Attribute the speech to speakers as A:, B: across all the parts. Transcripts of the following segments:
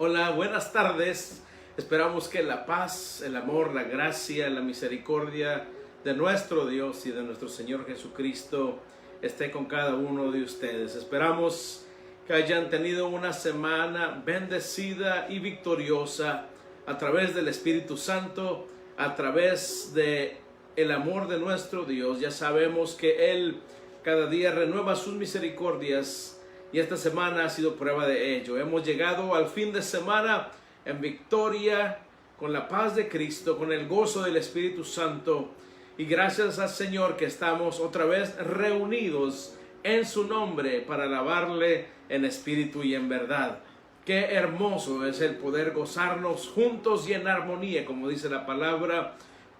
A: Hola, buenas tardes. Esperamos que la paz, el amor, la gracia, la misericordia de nuestro Dios y de nuestro Señor Jesucristo esté con cada uno de ustedes. Esperamos que hayan tenido una semana bendecida y victoriosa a través del Espíritu Santo, a través de el amor de nuestro Dios. Ya sabemos que Él cada día renueva sus misericordias y esta semana ha sido prueba de ello. Hemos llegado al fin de semana en victoria, con la paz de Cristo, con el gozo del Espíritu Santo. Y gracias al Señor que estamos otra vez reunidos en su nombre para alabarle en espíritu y en verdad. Qué hermoso es el poder gozarnos juntos y en armonía, como dice la palabra.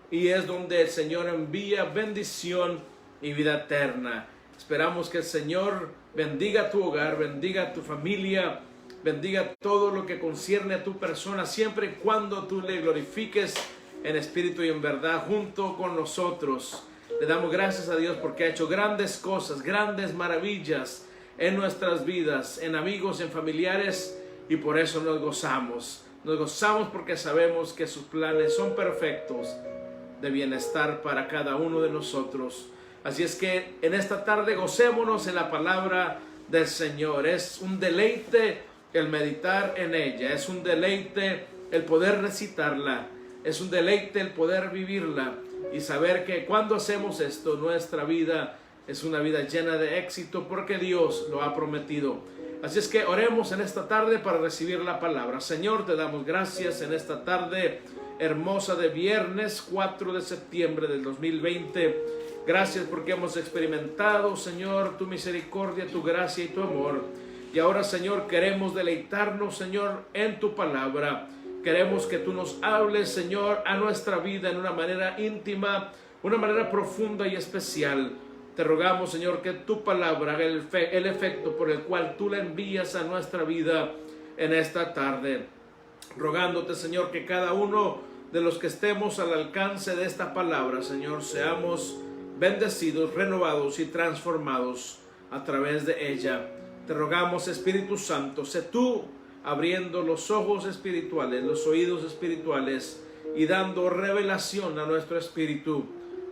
A: Y es donde el Señor envía bendición y vida eterna. Esperamos que el Señor bendiga tu hogar, bendiga tu familia, bendiga todo lo que concierne a tu persona, siempre y cuando tú le glorifiques en espíritu y en verdad junto con nosotros. Le damos gracias a Dios porque ha hecho grandes cosas, grandes maravillas en nuestras vidas, en amigos, en familiares, y por eso nos gozamos. Nos gozamos porque sabemos que sus planes son perfectos de bienestar para cada uno de nosotros. Así es que en esta tarde gocémonos en la palabra del Señor. Es un deleite el meditar en ella, es un deleite el poder recitarla, es un deleite el poder vivirla y saber que cuando hacemos esto, nuestra vida es una vida llena de éxito porque Dios lo ha prometido. Así es que oremos en esta tarde para recibir la palabra. Señor, te damos gracias en esta tarde hermosa de viernes 4 de septiembre del 2020. Gracias porque hemos experimentado, Señor, tu misericordia, tu gracia y tu amor. Y ahora, Señor, queremos deleitarnos, Señor, en tu palabra. Queremos que tú nos hables, Señor, a nuestra vida en una manera íntima, una manera profunda y especial. Te rogamos, Señor, que tu palabra haga el efecto por el cual tú la envías a nuestra vida en esta tarde. Rogándote, Señor, que cada uno de los que estemos al alcance de esta palabra, Señor, seamos bendecidos, renovados y transformados a través de ella. Te rogamos, Espíritu Santo, sé tú abriendo los ojos espirituales, los oídos espirituales y dando revelación a nuestro espíritu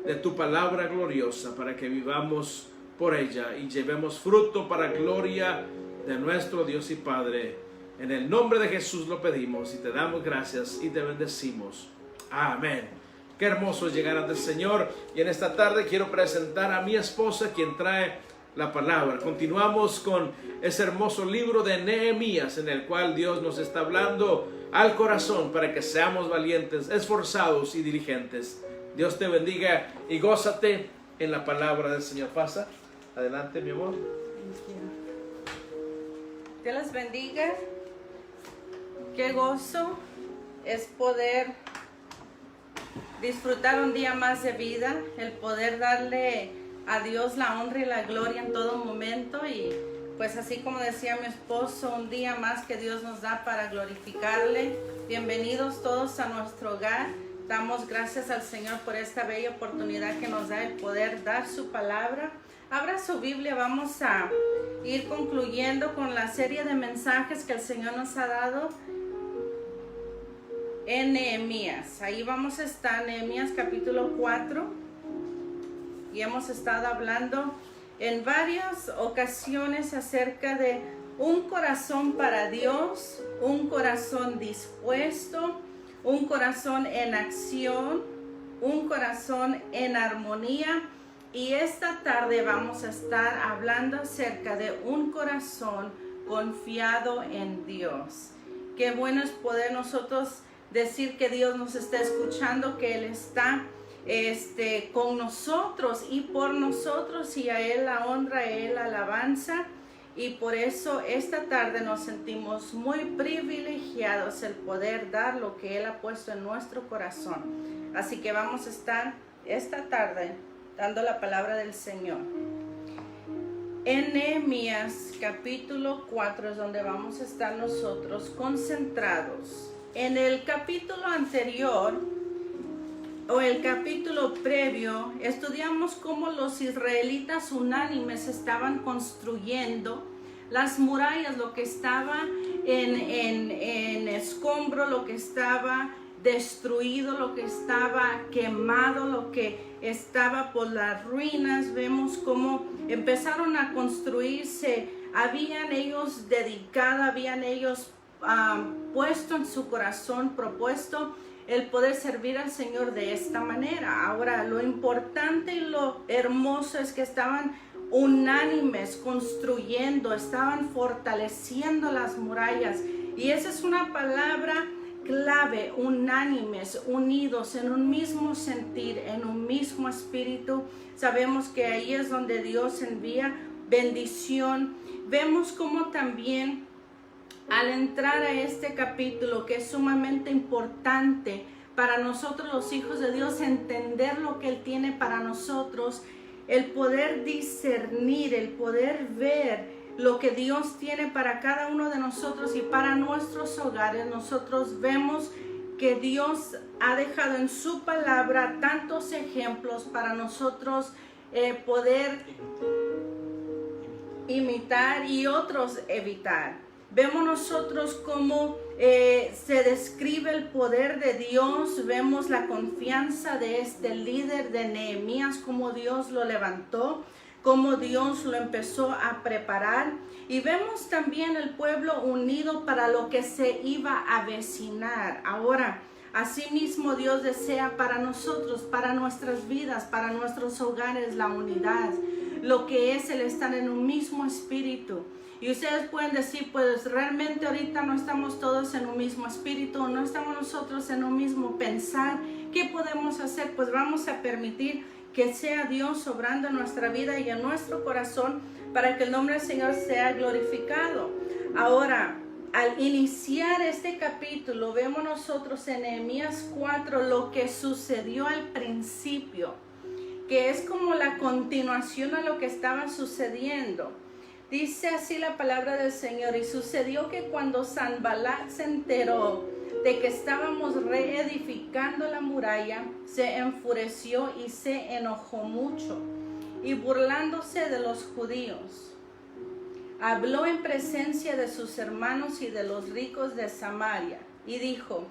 A: de tu palabra gloriosa para que vivamos por ella y llevemos fruto para gloria de nuestro Dios y Padre. En el nombre de Jesús lo pedimos y te damos gracias y te bendecimos. Amén. Qué hermoso es llegar ante el Señor. Y en esta tarde quiero presentar a mi esposa, quien trae la palabra. Continuamos con ese hermoso libro de Nehemías, en el cual Dios nos está hablando al corazón para que seamos valientes, esforzados y diligentes. Dios te bendiga y gózate en la palabra del Señor. Pasa. Adelante, mi amor.
B: Dios les bendiga. Qué gozo es poder disfrutar un día más de vida, el poder darle a Dios la honra y la gloria en todo momento. Y pues así como decía mi esposo, un día más que Dios nos da para glorificarle. Bienvenidos todos a nuestro hogar. Damos gracias al Señor por esta bella oportunidad que nos da el poder dar su palabra. Abra su Biblia, vamos a ir concluyendo con la serie de mensajes que el Señor nos ha dado en Nehemías. Ahí vamos a estar, Nehemías capítulo 4, y hemos estado hablando en varias ocasiones acerca de un corazón para Dios, un corazón dispuesto, un corazón en acción, un corazón en armonía. Y esta tarde vamos a estar hablando acerca de un corazón confiado en Dios. Qué bueno es poder nosotros decir que Dios nos está escuchando, que Él está con nosotros y por nosotros, y a Él la honra, a Él la alabanza. Y por eso esta tarde nos sentimos muy privilegiados el poder dar lo que Él ha puesto en nuestro corazón. Así que vamos a estar esta tarde dando la palabra del Señor. En Nehemías capítulo 4 es donde vamos a estar nosotros concentrados. En el capítulo anterior o el capítulo previo estudiamos cómo los israelitas unánimes estaban construyendo las murallas, lo que estaba en escombro, lo que estaba destruido, lo que estaba quemado, lo que estaba por las ruinas. Vemos cómo empezaron a construirse. Habían ellos dedicado, habían ellos puesto en su corazón, propuesto el poder servir al Señor de esta manera. Ahora, lo importante y lo hermoso es que estaban unánimes, construyendo, estaban fortaleciendo las murallas. Y esa es una palabra clave: unánimes, unidos en un mismo sentir, en un mismo espíritu. Sabemos que ahí es donde Dios envía bendición. Vemos como también al entrar a este capítulo, que es sumamente importante para nosotros los hijos de Dios, entender lo que Él tiene para nosotros, el poder discernir, el poder ver lo que Dios tiene para cada uno de nosotros y para nuestros hogares. Nosotros vemos que Dios ha dejado en su palabra tantos ejemplos para nosotros poder imitar y otros evitar. Vemos nosotros cómo se describe el poder de Dios. Vemos la confianza de este líder de Nehemías, cómo Dios lo levantó, cómo Dios lo empezó a preparar. Y vemos también el pueblo unido para lo que se iba a avecinar. Ahora, asimismo, Dios desea para nosotros, para nuestras vidas, para nuestros hogares, la unidad, lo que es el estar en un mismo espíritu. Y ustedes pueden decir, pues realmente ahorita no estamos todos en un mismo espíritu, no estamos nosotros en un mismo pensar. ¿Qué podemos hacer? Pues vamos a permitir que sea Dios obrando en nuestra vida y en nuestro corazón para que el nombre del Señor sea glorificado. Ahora, al iniciar este capítulo, vemos nosotros en Nehemías 4 lo que sucedió al principio, que es como la continuación a lo que estaba sucediendo. Dice así la palabra del Señor: y sucedió que cuando Sanballat se enteró de que estábamos reedificando la muralla, se enfureció y se enojó mucho, y burlándose de los judíos, habló en presencia de sus hermanos y de los ricos de Samaria, y dijo: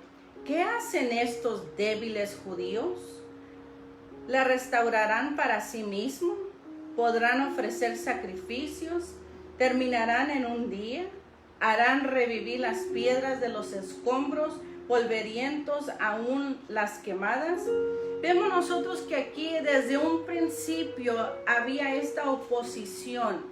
B: ¿qué hacen estos débiles judíos? ¿La restaurarán para sí mismos? ¿Podrán ofrecer sacrificios? ¿Terminarán en un día? ¿Harán revivir las piedras de los escombros, polvorientos aún las quemadas? Vemos nosotros que aquí desde un principio había esta oposición.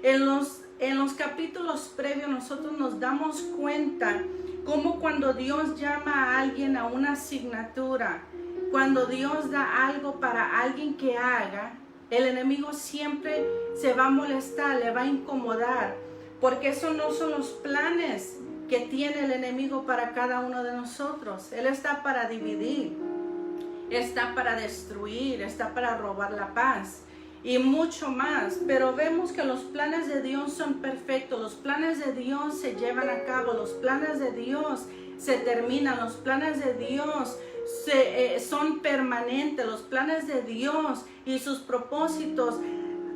B: En los capítulos previos nosotros nos damos cuenta cómo cuando Dios llama a alguien a una asignatura, cuando Dios da algo para alguien que haga, el enemigo siempre se va a molestar, le va a incomodar, porque esos no son los planes que tiene el enemigo para cada uno de nosotros. Él está para dividir, está para destruir, está para robar la paz y mucho más. Pero vemos que los planes de Dios son perfectos, los planes de Dios se llevan a cabo, los planes de Dios se terminan, los planes de Dios son permanentes, los planes de Dios y sus propósitos.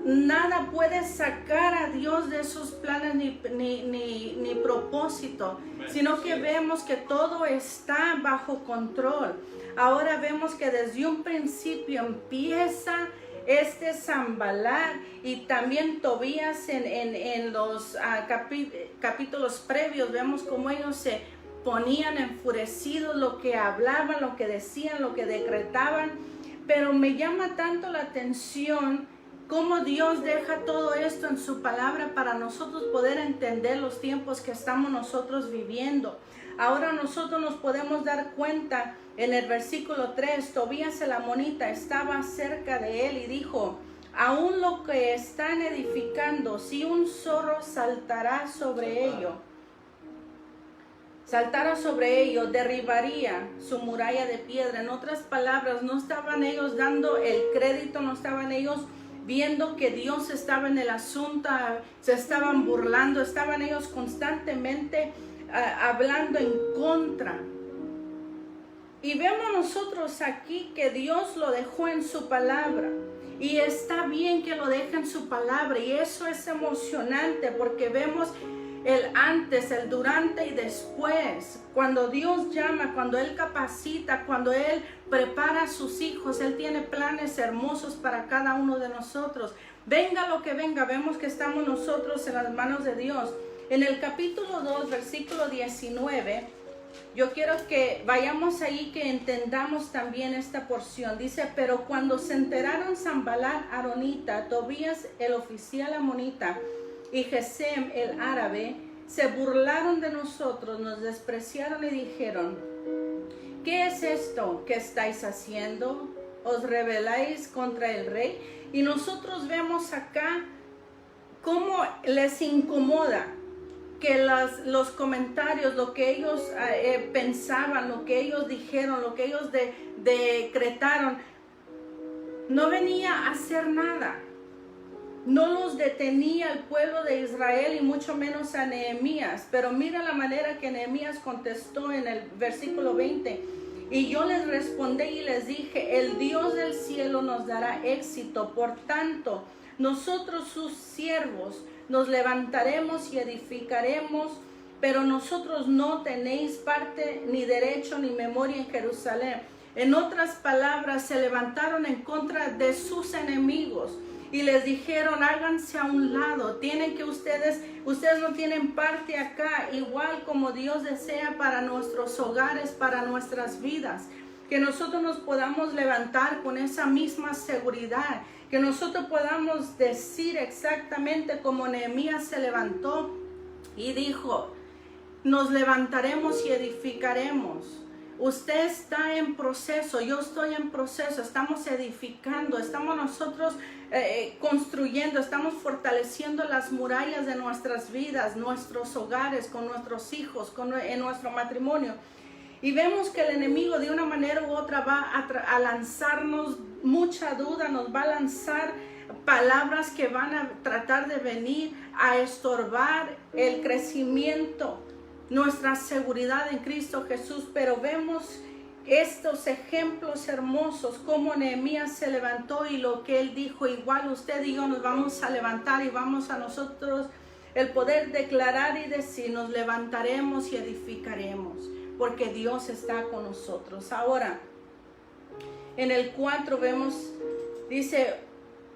B: Nada puede sacar a Dios de esos planes ni propósito, sino que vemos que todo está bajo control. Ahora vemos que desde un principio empieza este Sanballat y también Tobías en los capítulos previos. Vemos cómo ellos se ponían enfurecidos, lo que hablaban, lo que decían, lo que decretaban. Pero me llama tanto la atención cómo Dios deja todo esto en su palabra para nosotros poder entender los tiempos que estamos nosotros viviendo. Ahora nosotros nos podemos dar cuenta en el versículo 3, Tobías el amonita estaba cerca de él y dijo: aún lo que están edificando, si un zorro saltara sobre ello, derribaría su muralla de piedra. En otras palabras, no estaban ellos dando el crédito, no estaban ellos viendo que Dios estaba en el asunto, se estaban burlando, estaban ellos constantemente hablando en contra. Y vemos nosotros aquí que Dios lo dejó en su palabra. Y está bien que lo deje en su palabra. Y eso es emocionante porque vemos el antes, el durante y después. Cuando Dios llama, cuando Él capacita, cuando Él prepara a sus hijos, Él tiene planes hermosos para cada uno de nosotros. Venga lo que venga, vemos que estamos nosotros en las manos de Dios. En el capítulo 2, versículo 19, yo quiero que vayamos ahí, que entendamos también esta porción. Dice, pero cuando se enteraron Sanballat aronita, Tobías el oficial amonita y Gesem el árabe, se burlaron de nosotros, nos despreciaron y dijeron, ¿qué es esto que estáis haciendo? ¿Os rebeláis contra el rey? Y nosotros vemos acá cómo les incomoda que los comentarios, lo que ellos pensaban, lo que ellos dijeron, lo que ellos decretaron, no venía a hacer nada. No los detenía el pueblo de Israel y mucho menos a Nehemías. Pero mira la manera que Nehemías contestó en el versículo 20. Y yo les respondí y les dije, el Dios del cielo nos dará éxito. Por tanto, nosotros sus siervos nos levantaremos y edificaremos, pero nosotros no tenéis parte ni derecho ni memoria en Jerusalén. En otras palabras, se levantaron en contra de sus enemigos y les dijeron, háganse a un lado, tienen que ustedes no tienen parte acá, igual como Dios desea para nuestros hogares, para nuestras vidas. Que nosotros nos podamos levantar con esa misma seguridad, que nosotros podamos decir exactamente como Nehemías se levantó y dijo, nos levantaremos y edificaremos. Usted está en proceso, yo estoy en proceso, estamos edificando, estamos nosotros construyendo, estamos fortaleciendo las murallas de nuestras vidas, nuestros hogares, con nuestros hijos, en nuestro matrimonio. Y vemos que el enemigo de una manera u otra va a lanzarnos mucha duda, nos va a lanzar palabras que van a tratar de venir a estorbar el crecimiento, nuestra seguridad en Cristo Jesús. Pero vemos estos ejemplos hermosos, como Nehemías se levantó y lo que él dijo, igual usted y yo nos vamos a levantar y vamos a nosotros el poder declarar y decir, nos levantaremos y edificaremos, porque Dios está con nosotros. Ahora, en el 4 vemos, dice,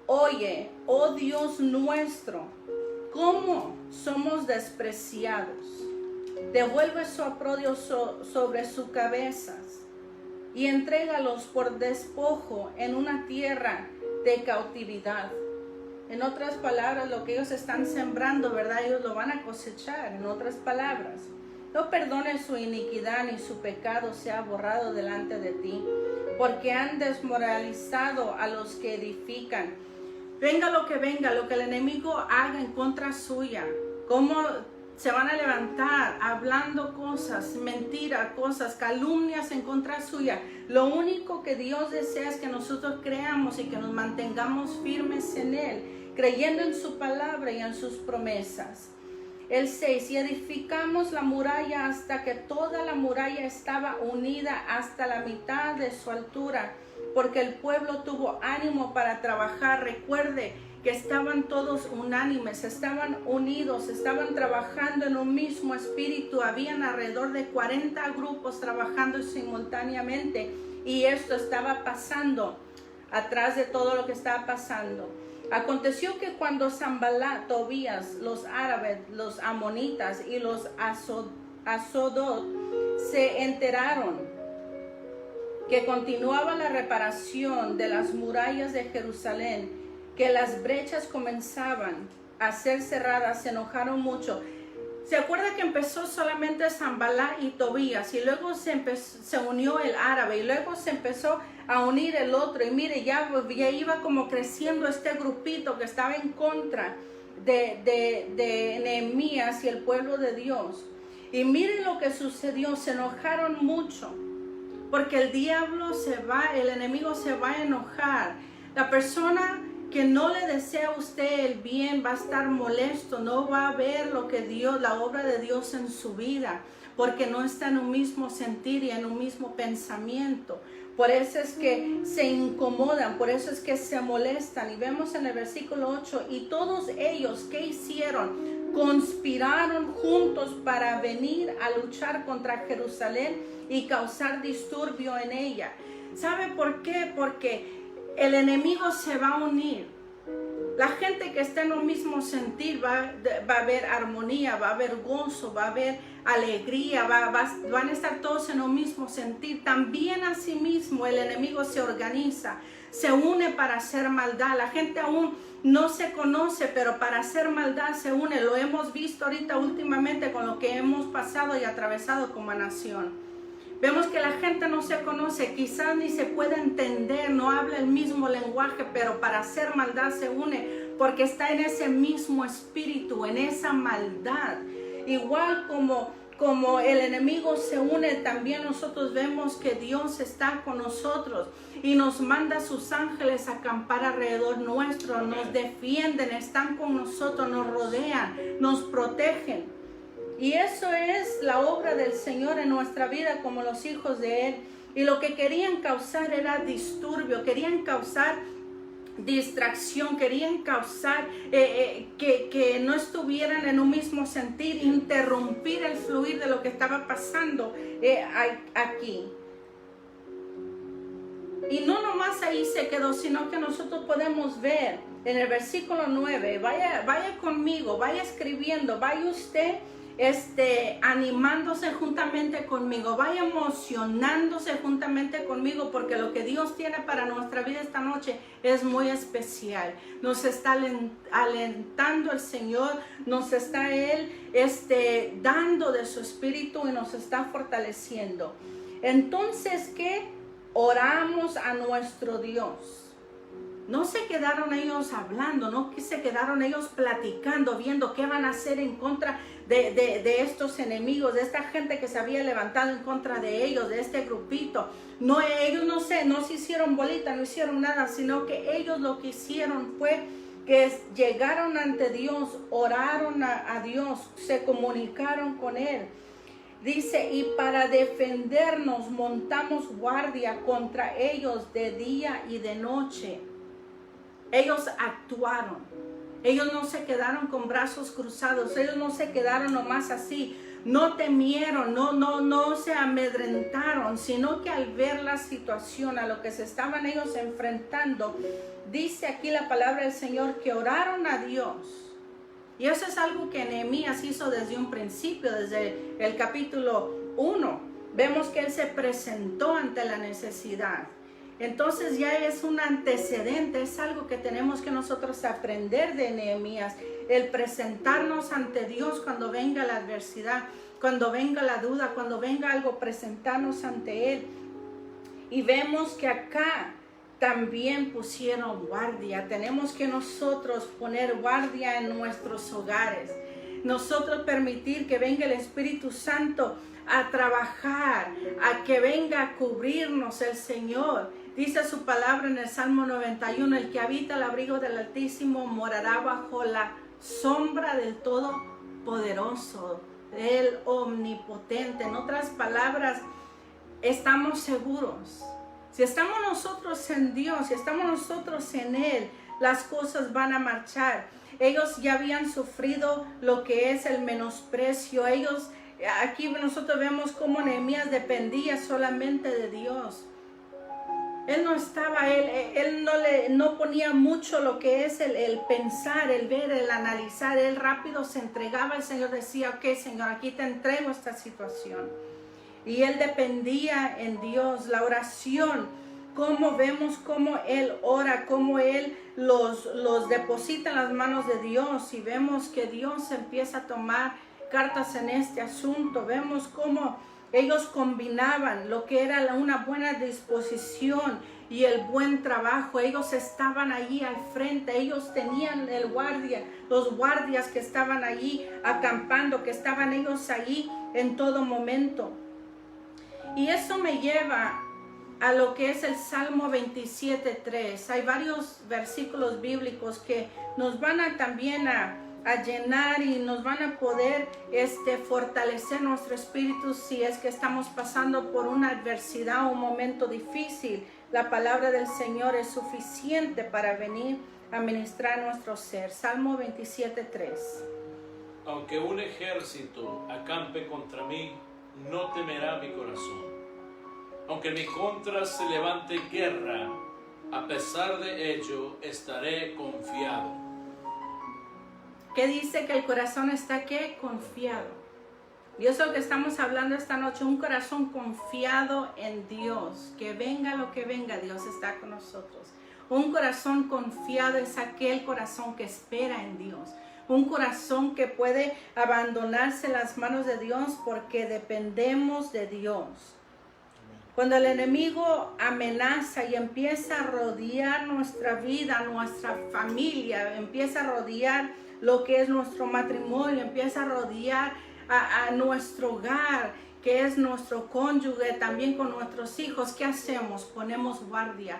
B: oye, oh Dios nuestro, cómo somos despreciados. Devuelve su oprobio sobre sus cabezas y entrégalos por despojo en una tierra de cautividad. En otras palabras, lo que ellos están sembrando, ¿verdad? Ellos lo van a cosechar. En otras palabras, no perdones su iniquidad ni su pecado sea borrado delante de ti, porque han desmoralizado a los que edifican. Venga lo que el enemigo haga en contra suya, cómo se van a levantar hablando cosas, mentiras, cosas, calumnias en contra suya. Lo único que Dios desea es que nosotros creamos y que nos mantengamos firmes en Él, creyendo en su palabra y en sus promesas. El 6, y edificamos la muralla hasta que toda la muralla estaba unida hasta la mitad de su altura, porque el pueblo tuvo ánimo para trabajar. Recuerde que estaban todos unánimes, estaban unidos, estaban trabajando en un mismo espíritu. Habían alrededor de 40 grupos trabajando simultáneamente, y esto estaba pasando atrás de todo lo que estaba pasando. Aconteció que cuando Sanballat, Tobías, los árabes, los amonitas y los asodot se enteraron que continuaba la reparación de las murallas de Jerusalén, que las brechas comenzaban a ser cerradas, se enojaron mucho. ¿Se acuerda que empezó solamente Sanballat y Tobías, y luego se unió el árabe, y luego se empezó a unir el otro? Y mire, ya iba como creciendo este grupito que estaba en contra de Nehemías y el pueblo de Dios. Y miren lo que sucedió, se enojaron mucho, porque el diablo se va, el enemigo se va a enojar. La persona que no le desea a usted el bien va a estar molesto, no va a ver lo que Dios, la obra de Dios en su vida, porque no está en un mismo sentir y en un mismo pensamiento. Por eso es que se incomodan, por eso es que se molestan. Y vemos en el versículo 8, y todos ellos, ¿qué hicieron? Conspiraron juntos para venir a luchar contra Jerusalén y causar disturbio en ella. ¿Sabe por qué? Porque el enemigo se va a unir. La gente que está en un mismo sentir va a haber armonía, va a haber gozo, va a haber alegría, van a estar todos en un mismo sentir. También asimismo el enemigo se organiza, se une para hacer maldad. La gente aún no se conoce, pero para hacer maldad se une. Lo hemos visto ahorita últimamente con lo que hemos pasado y atravesado como nación. Vemos que la gente no se conoce, quizás ni se puede entender, no habla el mismo lenguaje, pero para hacer maldad se une porque está en ese mismo espíritu, en esa maldad. Igual como el enemigo se une, también nosotros vemos que Dios está con nosotros y nos manda a sus ángeles a acampar alrededor nuestro, nos defienden, están con nosotros, nos rodean, nos protegen. Y eso es la obra del Señor en nuestra vida como los hijos de Él. Y lo que querían causar era disturbio, querían causar distracción, querían causar que no estuvieran en un mismo sentir, interrumpir el fluir de lo que estaba pasando aquí. Y no nomás ahí se quedó, sino que nosotros podemos ver en el versículo 9, vaya conmigo, vaya escribiendo, vaya usted animándose juntamente conmigo, vaya emocionándose juntamente conmigo, porque lo que Dios tiene para nuestra vida esta noche es muy especial. Nos está alentando el Señor, nos está Él dando de su espíritu y nos está fortaleciendo. Entonces, ¿qué? Oramos a nuestro Dios. No se quedaron ellos hablando, no se quedaron ellos platicando, viendo qué van a hacer en contra de estos enemigos, de esta gente que se había levantado en contra de ellos, de este grupito. No, ellos no se hicieron bolita, no hicieron nada, sino que ellos lo que hicieron fue que llegaron ante Dios, oraron a Dios, se comunicaron con Él. Dice, y para defendernos montamos guardia contra ellos de día y de noche. Ellos actuaron. Ellos no se quedaron con brazos cruzados. Ellos no se quedaron nomás así. No temieron, no se amedrentaron, sino que al ver la situación, a lo que se estaban ellos enfrentando, dice aquí la palabra del Señor que oraron a Dios. Y eso es algo que Nehemías hizo desde un principio, desde el capítulo 1. Vemos que él se presentó ante la necesidad. Entonces ya es un antecedente, es algo que tenemos que nosotros aprender de Nehemías, el presentarnos ante Dios cuando venga la adversidad, cuando venga la duda, cuando venga algo, presentarnos ante Él. Y vemos que acá también pusieron guardia. Tenemos que nosotros poner guardia en nuestros hogares. Nosotros permitir que venga el Espíritu Santo a trabajar, a que venga a cubrirnos el Señor. Dice su palabra en el Salmo 91, el que habita el abrigo del Altísimo morará bajo la sombra del Todopoderoso, del Omnipotente. En otras palabras, estamos seguros. Si estamos nosotros en Dios, si estamos nosotros en Él, las cosas van a marchar. Ellos ya habían sufrido lo que es el menosprecio. Aquí nosotros vemos cómo Nehemías dependía solamente de Dios. Él no estaba, él no ponía mucho lo que es el pensar, el ver, el analizar. Él rápido se entregaba al Señor, decía, ok, Señor, aquí te entrego esta situación. Y él dependía en Dios. La oración, cómo vemos cómo él ora, cómo él los deposita en las manos de Dios. Y vemos que Dios empieza a tomar cartas en este asunto. Vemos cómo ellos combinaban lo que era una buena disposición y el buen trabajo. Ellos estaban allí al frente, ellos tenían el guardia, los guardias que estaban allí acampando, que estaban ellos allí en todo momento. Y eso me lleva a lo que es el Salmo 27:3. Hay varios versículos bíblicos que nos van también a a llenar y nos van a poder fortalecer nuestro espíritu si es que estamos pasando por una adversidad o un momento difícil. La palabra del Señor es suficiente para venir a ministrar nuestro ser. Salmo 27:3.
C: Aunque un ejército acampe contra mí, no temerá mi corazón. Aunque en mi contra se levante guerra, a pesar de ello estaré confiado.
B: ¿Qué dice? Que el corazón está ¿qué? Confiado. Y eso es lo que estamos hablando esta noche, un corazón confiado en Dios. Que venga lo que venga, Dios está con nosotros. Un corazón confiado es aquel corazón que espera en Dios. Un corazón que puede abandonarse en las manos de Dios porque dependemos de Dios. Cuando el enemigo amenaza y empieza a rodear nuestra vida, nuestra familia, empieza a rodear lo que es nuestro matrimonio, empieza a rodear a nuestro hogar, que es nuestro cónyuge, también con nuestros hijos, ¿qué hacemos? Ponemos guardia,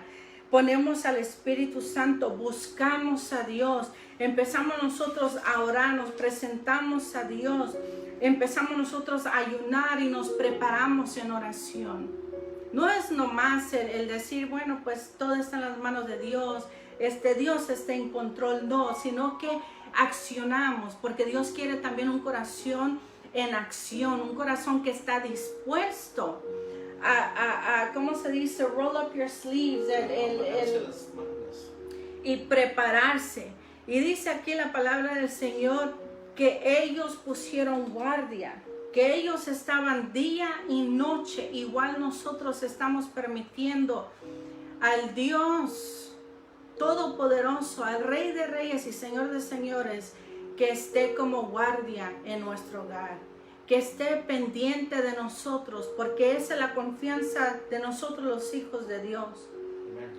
B: ponemos al Espíritu Santo, buscamos a Dios, empezamos nosotros a orar, nos presentamos a Dios, empezamos nosotros a ayunar y nos preparamos en oración. No es nomás el decir, bueno, pues todo está en las manos de Dios, Dios está en control, no, sino que accionamos, porque Dios quiere también un corazón en acción, un corazón que está dispuesto a ¿cómo se dice? Roll up your sleeves, y prepararse. Y dice aquí la palabra del Señor que ellos pusieron guardia, que ellos estaban día y noche, igual nosotros estamos permitiendo al Dios Todopoderoso, al Rey de Reyes y Señor de Señores, que esté como guardia en nuestro hogar, que esté pendiente de nosotros, porque esa es la confianza de nosotros los hijos de Dios.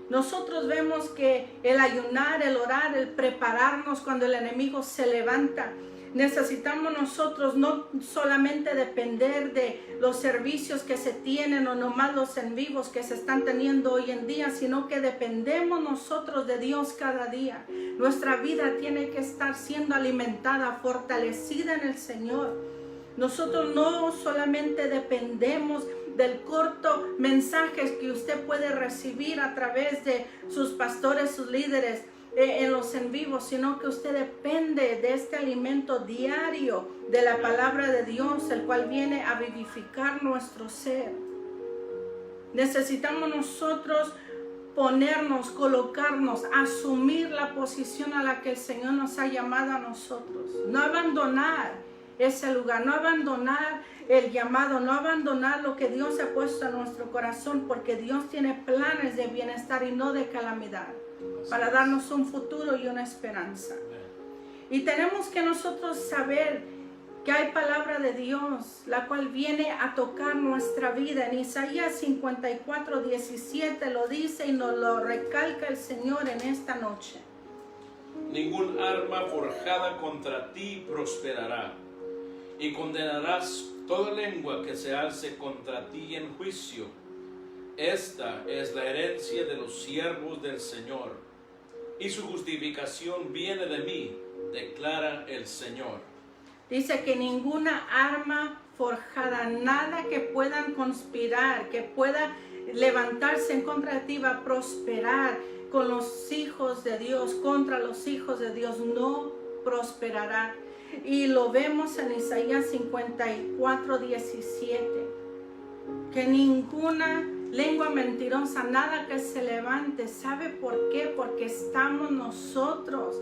B: Nosotros vemos que el ayunar, el orar, el prepararnos cuando el enemigo se levanta, necesitamos nosotros no solamente depender de los servicios que se tienen o nomás los en vivos que se están teniendo hoy en día, sino que dependemos nosotros de Dios cada día. Nuestra vida tiene que estar siendo alimentada, fortalecida en el Señor. Nosotros no solamente dependemos del corto mensaje que usted puede recibir a través de sus pastores, sus líderes, en los en vivos, sino que usted depende de este alimento diario de la palabra de Dios, el cual viene a vivificar nuestro ser. Necesitamos nosotros ponernos, colocarnos, asumir la posición a la que el Señor nos ha llamado a nosotros. No abandonar ese lugar, no abandonar el llamado, no abandonar lo que Dios ha puesto en nuestro corazón, porque Dios tiene planes de bienestar y no de calamidad, para darnos un futuro y una esperanza. Y tenemos que nosotros saber que hay palabra de Dios, la cual viene a tocar nuestra vida. En Isaías 54:17 lo dice y nos lo recalca el Señor en esta noche.
C: Ningún arma forjada contra ti prosperará, y condenarás toda lengua que se alce contra ti en juicio. Esta es la herencia de los siervos del Señor, y su justificación viene de mí, declara el Señor.
B: Dice que ninguna arma forjada, nada que puedan conspirar, que pueda levantarse en contra de ti va a prosperar con los hijos de Dios, contra los hijos de Dios, no prosperará. Y lo vemos en Isaías 54:17, que ninguna lengua mentirosa, nada que se levante. ¿Sabe por qué? Porque estamos nosotros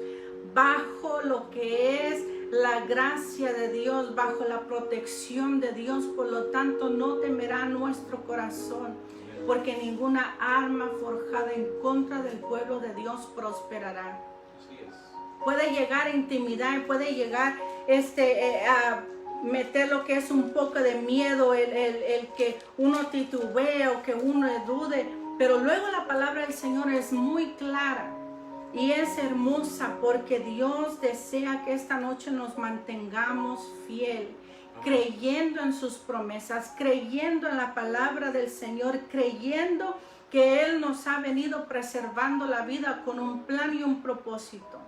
B: bajo lo que es la gracia de Dios, bajo la protección de Dios. Por lo tanto, no temerá nuestro corazón, porque ninguna arma forjada en contra del pueblo de Dios prosperará. Puede llegar a intimidar, puede llegar a meter lo que es un poco de miedo, el que uno titubee o que uno dude, pero luego la palabra del Señor es muy clara y es hermosa, porque Dios desea que esta noche nos mantengamos fiel, creyendo en sus promesas, creyendo en la palabra del Señor, creyendo que Él nos ha venido preservando la vida con un plan y un propósito.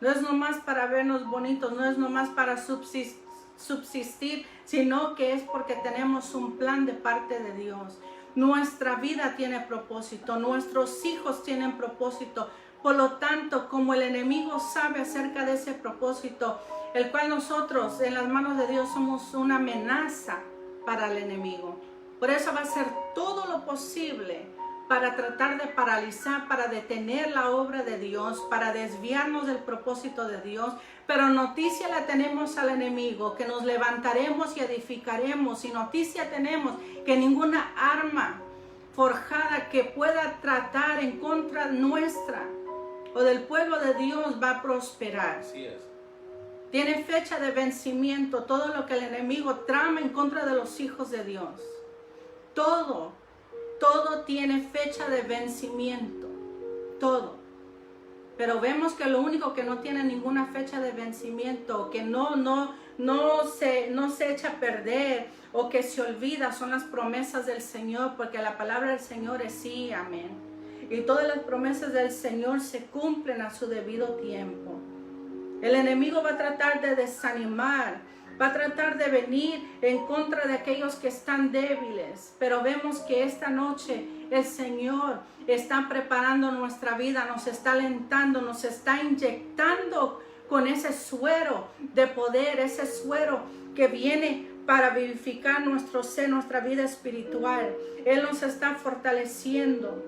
B: No es nomás para vernos bonitos, no es nomás para subsistir, sino que es porque tenemos un plan de parte de Dios. Nuestra vida tiene propósito, nuestros hijos tienen propósito. Por lo tanto, como el enemigo sabe acerca de ese propósito, el cual nosotros en las manos de Dios somos una amenaza para el enemigo. Por eso va a hacer todo lo posible para tratar de paralizar, para detener la obra de Dios, para desviarnos del propósito de Dios. Pero noticia la tenemos al enemigo, que nos levantaremos y edificaremos. Y noticia tenemos que ninguna arma forjada que pueda tratar en contra nuestra o del pueblo de Dios va a prosperar.
C: Así es.
B: Tiene fecha de vencimiento todo lo que el enemigo trama en contra de los hijos de Dios. Todo tiene fecha de vencimiento, todo. Pero vemos que lo único que no tiene ninguna fecha de vencimiento, que no se echa a perder o que se olvida, son las promesas del Señor, porque la palabra del Señor es sí, amén. Y todas las promesas del Señor se cumplen a su debido tiempo. El enemigo va a tratar de desanimar, va a tratar de venir en contra de aquellos que están débiles. Pero vemos que esta noche el Señor está preparando nuestra vida, nos está alentando, nos está inyectando con ese suero de poder, ese suero que viene para vivificar nuestro ser, nuestra vida espiritual. Él nos está fortaleciendo.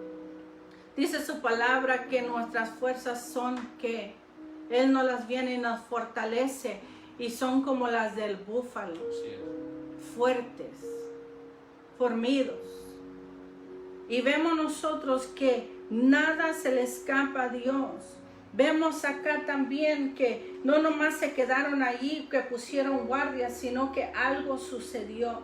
B: Dice su palabra que nuestras fuerzas son que Él nos las viene y nos fortalece. Y son como las del búfalo, fuertes, formidos. Y vemos nosotros que nada se le escapa a Dios. Vemos acá también que no nomás se quedaron allí, que pusieron guardia, sino que algo sucedió.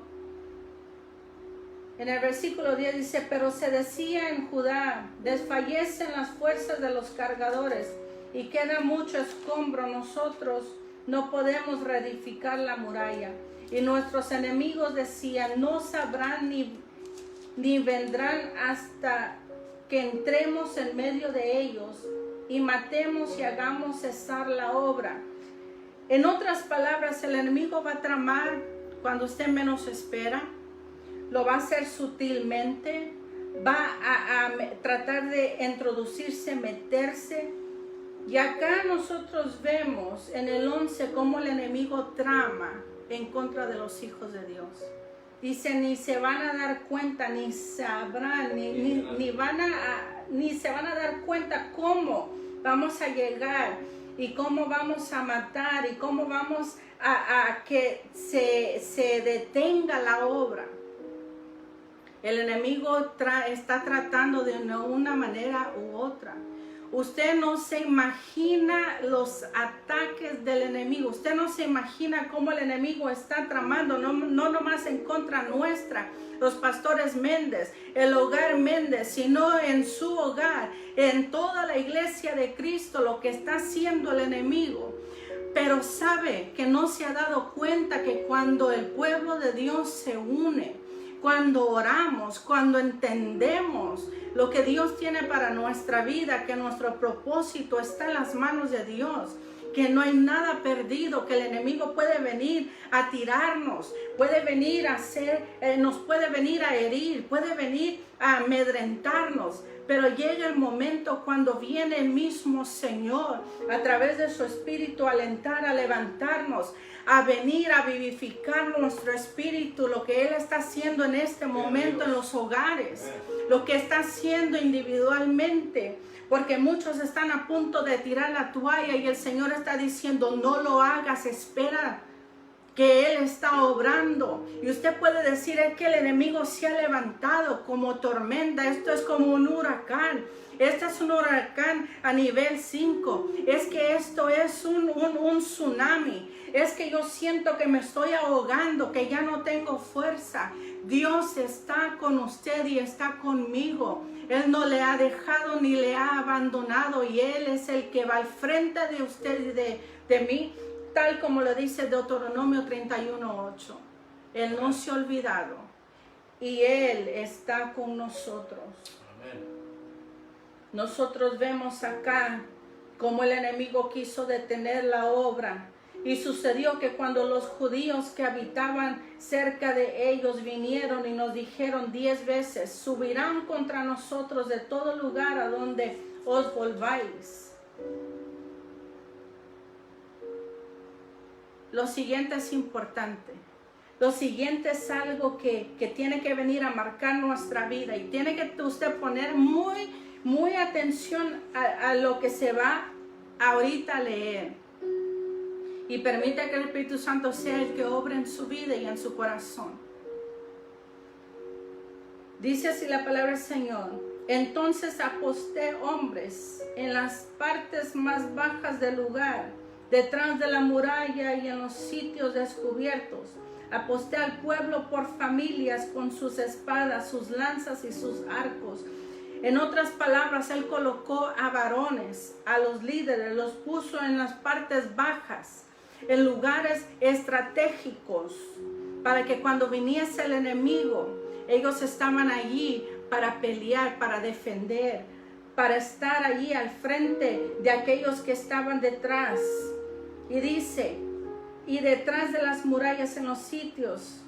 B: En el versículo 10 dice, pero se decía en Judá, desfallecen las fuerzas de los cargadores y queda mucho escombro, nosotros no podemos reedificar la muralla. Y nuestros enemigos decían, no sabrán ni vendrán hasta que entremos en medio de ellos y matemos y hagamos cesar la obra. En otras palabras, el enemigo va a tramar cuando usted menos espera, lo va a hacer sutilmente, va a tratar de introducirse, meterse. Y acá nosotros vemos en el 11 cómo el enemigo trama en contra de los hijos de Dios. Dice, ni se van a dar cuenta, ni sabrán, ni se van a dar cuenta cómo vamos a llegar y cómo vamos a matar y cómo vamos a que se detenga la obra. El enemigo está tratando de una manera u otra. Usted no se imagina los ataques del enemigo. Usted no se imagina cómo el enemigo está tramando, no nomás en contra nuestra, los pastores Méndez, el hogar Méndez, sino en su hogar, en toda la iglesia de Cristo, lo que está haciendo el enemigo. Pero sabe que no se ha dado cuenta que cuando el pueblo de Dios se une, cuando oramos, cuando entendemos lo que Dios tiene para nuestra vida, que nuestro propósito está en las manos de Dios, que no hay nada perdido, que el enemigo puede venir a tirarnos, puede venir a nos puede venir a herir, puede venir a amedrentarnos, pero llega el momento cuando viene el mismo Señor a través de su Espíritu a alentar, a levantarnos, a venir a vivificar nuestro espíritu, lo que Él está haciendo en este momento en los hogares, lo que está haciendo individualmente, porque muchos están a punto de tirar la toalla y el Señor está diciendo, no lo hagas, espera que Él está obrando. Y usted puede decir, es que el enemigo se ha levantado como tormenta, esto es como un huracán. Este es un huracán a nivel 5. Es que esto es un tsunami. Es que yo siento que me estoy ahogando, que ya no tengo fuerza. Dios está con usted y está conmigo. Él no le ha dejado ni le ha abandonado. Y Él es el que va al frente de usted y de mí. Tal como lo dice Deuteronomio 31:8. Él no se ha olvidado. Y Él está con nosotros.
C: Amén.
B: Nosotros vemos acá Como el enemigo quiso detener la obra. Y sucedió que cuando los judíos que habitaban cerca de ellos vinieron y nos dijeron 10 veces, subirán contra nosotros de todo lugar a donde os volváis. Lo siguiente es importante. Lo siguiente es algo que tiene que venir a marcar nuestra vida y tiene que usted poner muy atención a lo que se va ahorita a leer. Y permita que el Espíritu Santo sea el que obre en su vida y en su corazón. Dice así la palabra del Señor. Entonces aposté hombres en las partes más bajas del lugar, detrás de la muralla y en los sitios descubiertos. Aposté al pueblo por familias con sus espadas, sus lanzas y sus arcos. En otras palabras, Él colocó a varones, a los líderes, los puso en las partes bajas, en lugares estratégicos, para que cuando viniese el enemigo, ellos estaban allí para pelear, para defender, para estar allí al frente de aquellos que estaban detrás. Y dice, y detrás de las murallas en los sitios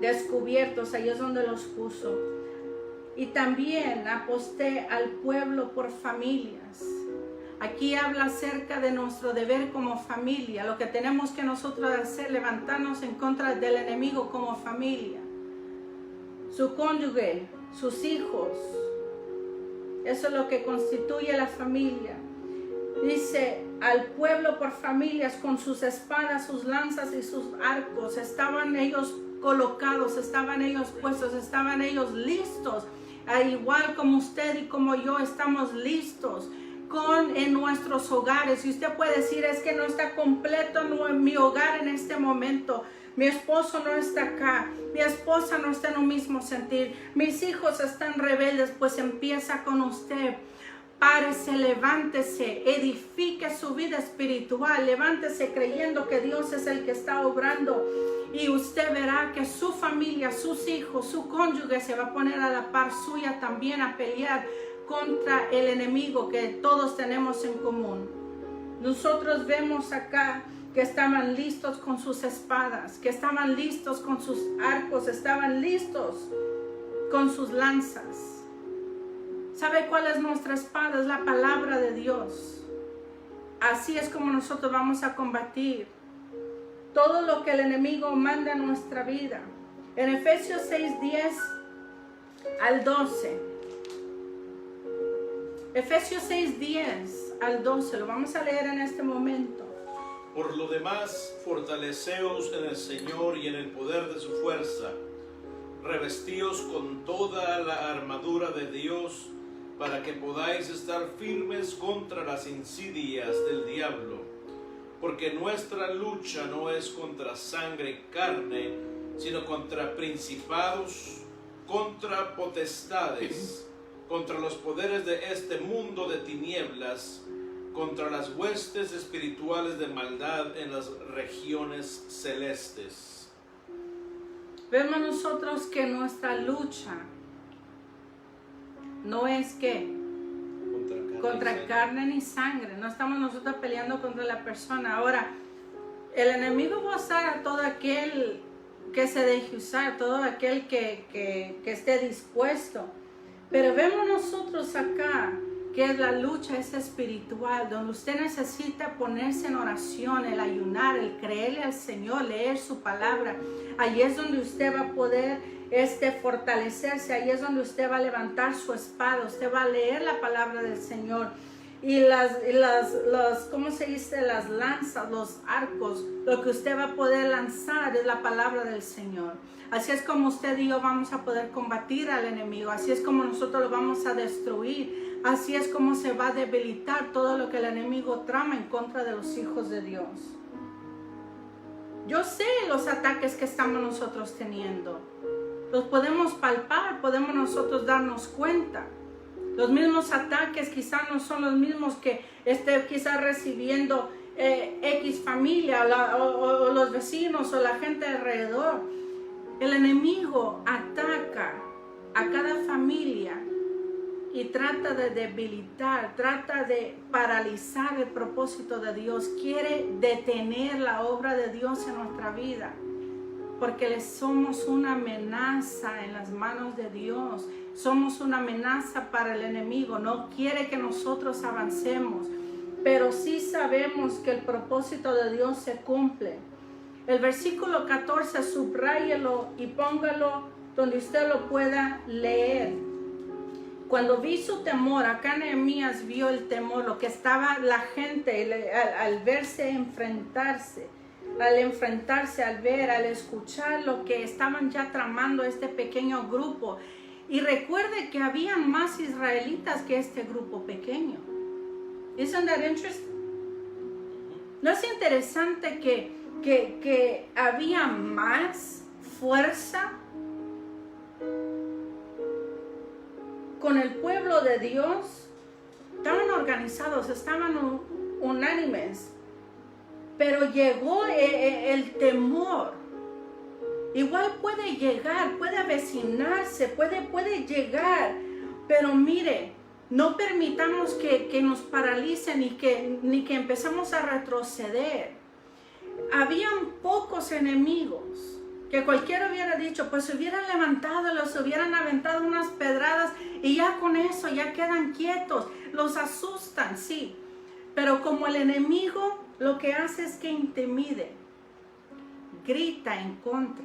B: descubiertos, ahí es donde los puso. Y también aposté al pueblo por familias. Aquí habla acerca de nuestro deber como familia, lo que tenemos que nosotros hacer, levantarnos en contra del enemigo como familia. Su cónyuge, sus hijos, eso es lo que constituye la familia. Dice, al pueblo por familias con sus espadas, sus lanzas y sus arcos. Estaban ellos colocados, estaban ellos puestos, estaban ellos listos. Igual como usted y como yo estamos listos en nuestros hogares. Y usted puede decir, es que no está completo en mi hogar en este momento. Mi esposo no está acá, mi esposa no está en un mismo sentir, mis hijos están rebeldes. Pues empieza con usted. Párese, levántese, edifique su vida espiritual, levántese creyendo que Dios es el que está obrando, y usted verá que su familia, sus hijos, su cónyuge se va a poner a la par suya también a pelear contra el enemigo que todos tenemos en común. Nosotros vemos acá que estaban listos con sus espadas, que estaban listos con sus arcos, estaban listos con sus lanzas. ¿Sabe cuál es nuestra espada? Es la palabra de Dios. Así es como nosotros vamos a combatir todo lo que el enemigo manda en nuestra vida. En Efesios 6:10 al 12. Efesios 6:10 al 12, lo vamos a leer en este momento.
C: Por lo demás, fortaleceos en el Señor y en el poder de su fuerza. Revestíos con toda la armadura de Dios, para que podáis estar firmes contra las insidias del diablo. Porque nuestra lucha no es contra sangre y carne, sino contra principados, contra potestades, contra los poderes de este mundo de tinieblas, contra las huestes espirituales de maldad en las regiones celestes.
B: Vemos nosotros que nuestra lucha no es que contra carne ni sangre. No estamos nosotros peleando contra la persona. Ahora, el enemigo va a usar a todo aquel que se deje usar, todo aquel que esté dispuesto. Pero vemos nosotros acá que la lucha es espiritual, donde usted necesita ponerse en oración, el ayunar, el creerle al Señor, leer su palabra. Ahí es donde usted va a poder fortalecerse, ahí es donde usted va a levantar su espada, usted va a leer la palabra del Señor. Y ¿cómo se dice? Las lanzas, los arcos, lo que usted va a poder lanzar es la palabra del Señor. Así es como usted y yo vamos a poder combatir al enemigo, así es como nosotros lo vamos a destruir, así es como se va a debilitar todo lo que el enemigo trama en contra de los hijos de Dios. Yo sé los ataques que estamos nosotros teniendo, los podemos palpar, podemos nosotros darnos cuenta. Los mismos ataques quizás no son los mismos que esté quizás recibiendo X familia o los vecinos o la gente alrededor. El enemigo ataca a cada familia y trata de debilitar, trata de paralizar el propósito de Dios, quiere detener la obra de Dios en nuestra vida, porque le somos una amenaza en las manos de Dios, somos una amenaza para el enemigo, no quiere que nosotros avancemos, pero sí sabemos que el propósito de Dios se cumple. El versículo 14, subráyelo y póngalo donde usted lo pueda leer. Cuando vi su temor, acá Nehemías vio el temor, lo que estaba la gente al verse enfrentarse, al ver, al escuchar lo que estaban ya tramando este pequeño grupo. Y recuerde que habían más israelitas que este grupo pequeño. Isn't that interesting? ¿No es interesante que había más fuerza con el pueblo de Dios? Estaban organizados, estaban unánimes, pero llegó el temor. Igual puede llegar, puede avecinarse, puede llegar, pero mire, no permitamos que nos paralicen ni que empezamos a retroceder. Habían pocos enemigos que cualquiera hubiera dicho, pues se hubieran levantado, los hubieran aventado unas pedradas y ya con eso ya quedan quietos, los asustan, sí, pero como el enemigo lo que hace es que intimide, grita en contra,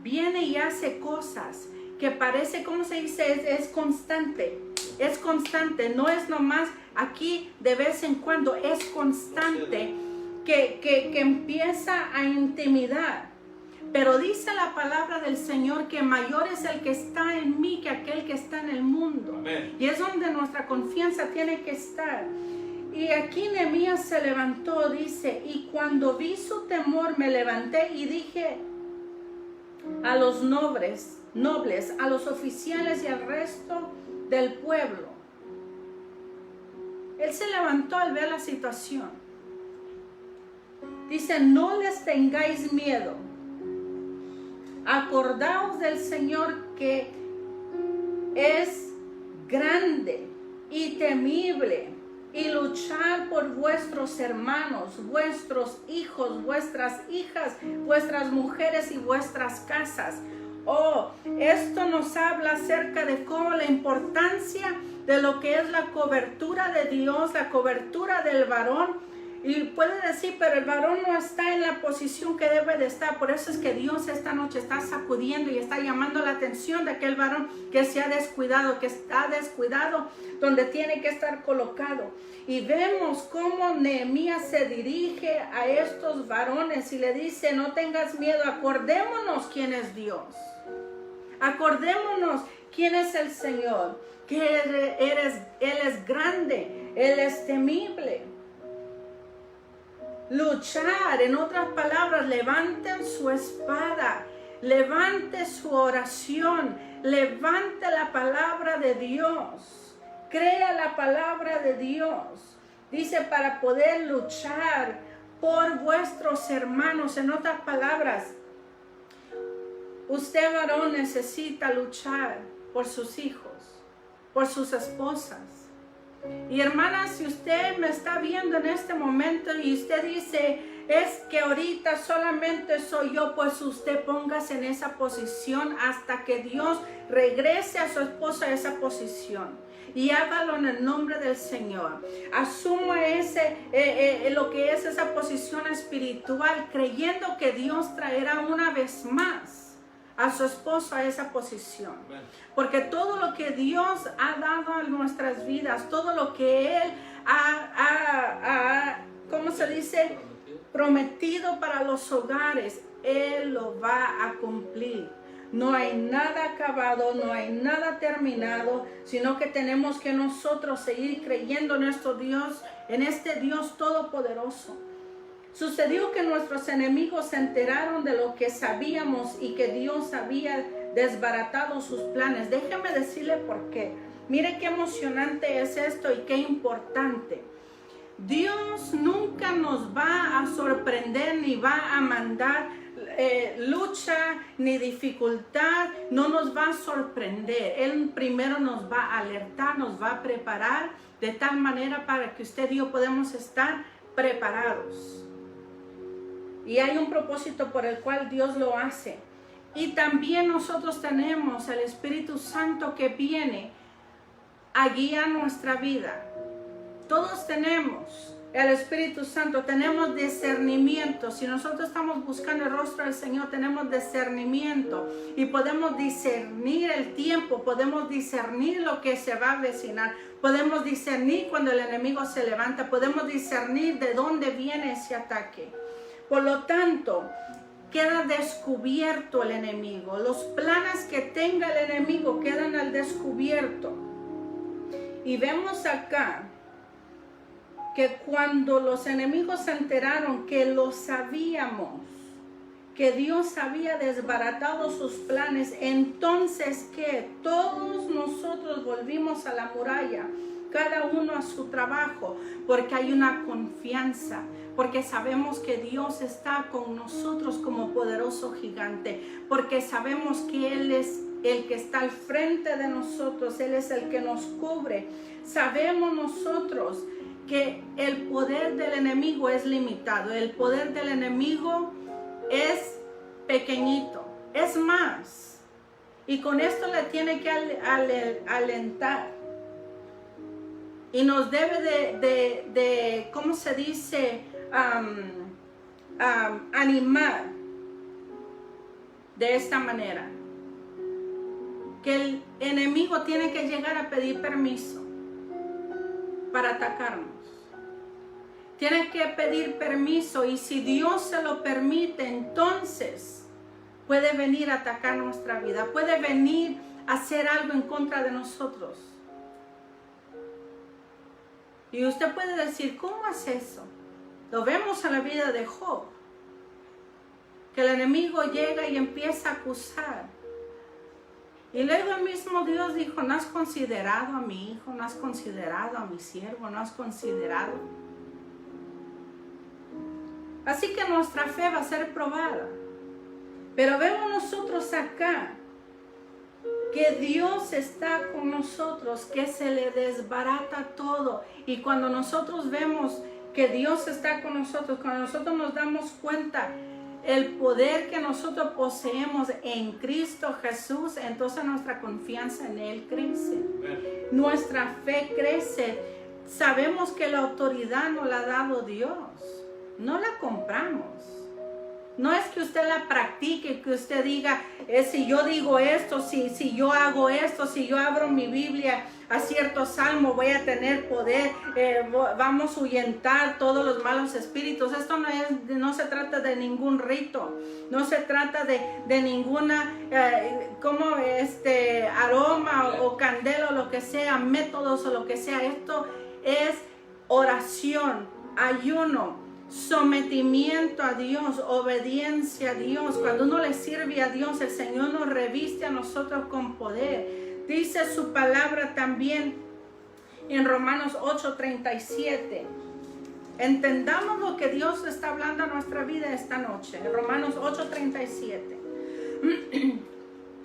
B: viene y hace cosas que parece, ¿cómo se dice? Es constante, no es nomás aquí de vez en cuando, es constante que empieza a intimidar. Pero dice la palabra del Señor que mayor es el que está en mí que aquel que está en el mundo.
C: Amén.
B: Y es donde nuestra confianza tiene que estar. Y aquí Nehemías se levantó, dice, y cuando vi su temor me levanté y dije a los nobles, a los oficiales y al resto del pueblo. Él se levantó al ver la situación. Dice, no les tengáis miedo. Acordaos del Señor que es grande y temible, y luchar por vuestros hermanos, vuestros hijos, vuestras hijas, vuestras mujeres y vuestras casas. Oh, esto nos habla acerca de cómo la importancia de lo que es la cobertura de Dios, la cobertura del varón. Y puede decir, pero el varón no está en la posición que debe de estar. Por eso es que Dios esta noche está sacudiendo y está llamando la atención de aquel varón que se ha descuidado, que está descuidado donde tiene que estar colocado. Y vemos cómo Nehemías se dirige a estos varones y le dice, no tengas miedo, acordémonos quién es Dios. Acordémonos quién es el Señor, que Él es grande, Él es temible. Luchar, en otras palabras, levanten su espada, levante su oración, levante la palabra de Dios, crea la palabra de Dios. Dice, para poder luchar por vuestros hermanos. En otras palabras, usted varón necesita luchar por sus hijos, por sus esposas. Y hermana, si usted me está viendo en este momento y usted dice, es que ahorita solamente soy yo, pues usted póngase en esa posición hasta que Dios regrese a su esposa a esa posición. Y hágalo en el nombre del Señor. Asuma lo que es esa posición espiritual, creyendo que Dios traerá una vez más a su esposo a esa posición. Porque todo lo que Dios ha dado a nuestras vidas, todo lo que Él ¿cómo se dice? Prometido para los hogares, Él lo va a cumplir. No hay nada acabado, no hay nada terminado, sino que tenemos que nosotros seguir creyendo en nuestro Dios, en este Dios todopoderoso. Sucedió que nuestros enemigos se enteraron de lo que sabíamos y que Dios había desbaratado sus planes. Déjeme decirle por qué. Mire qué emocionante es esto y qué importante. Dios nunca nos va a sorprender ni va a mandar lucha ni dificultad no nos va a sorprender. Él primero nos va a alertar, nos va a preparar de tal manera para que usted y yo podamos estar preparados. Y hay un propósito por el cual Dios lo hace. Y también nosotros tenemos el Espíritu Santo que viene a guiar nuestra vida. Todos tenemos el Espíritu Santo, tenemos discernimiento. Si nosotros estamos buscando el rostro del Señor, tenemos discernimiento y podemos discernir el tiempo, podemos discernir lo que se va a avecinar, podemos discernir cuando el enemigo se levanta, podemos discernir de dónde viene ese ataque. Por lo tanto, queda descubierto el enemigo. Los planes que tenga el enemigo quedan al descubierto. Y vemos acá que cuando los enemigos se enteraron que lo sabíamos, que Dios había desbaratado sus planes, entonces que todos nosotros volvimos a la muralla, cada uno a su trabajo, porque hay una confianza, porque sabemos que Dios está con nosotros como poderoso gigante, porque sabemos que Él es el que está al frente de nosotros, Él es el que nos cubre. Sabemos nosotros que el poder del enemigo es limitado, el poder del enemigo es pequeñito, es más, y con esto le tiene que alentar y nos debe de ¿cómo se dice? Animar de esta manera, que el enemigo tiene que llegar a pedir permiso para atacarnos. Tiene que pedir permiso, y si Dios se lo permite, entonces puede venir a atacar nuestra vida, puede venir a hacer algo en contra de nosotros. Y usted puede decir, ¿cómo es eso? Lo vemos en la vida de Job, que el enemigo llega y empieza a acusar. Y luego el mismo Dios dijo, ¿no has considerado a mi hijo? ¿No has considerado a mi siervo? ¿No has considerado? Así que nuestra fe va a ser probada. Pero vemos nosotros acá que Dios está con nosotros, que se le desbarata todo. Y cuando nosotros vemos que Dios está con nosotros, cuando nosotros nos damos cuenta el poder que nosotros poseemos en Cristo Jesús, entonces nuestra confianza en Él crece. Nuestra fe crece. Sabemos que la autoridad nos la ha dado Dios. No la compramos. No es que usted la practique, que usted diga, si yo digo esto, si yo hago esto, si yo abro mi Biblia a cierto salmo, voy a tener poder, vamos a ahuyentar todos los malos espíritus. Esto no se trata de ningún rito, no se trata de ninguna aroma o candela o lo que sea, métodos o lo que sea. Esto es oración, ayuno, sometimiento a Dios, obediencia a Dios. Cuando uno le sirve a Dios, el Señor nos reviste a nosotros con poder. Dice su palabra también en Romanos 8:37. Entendamos lo que Dios está hablando a nuestra vida esta noche. Romanos 8:37.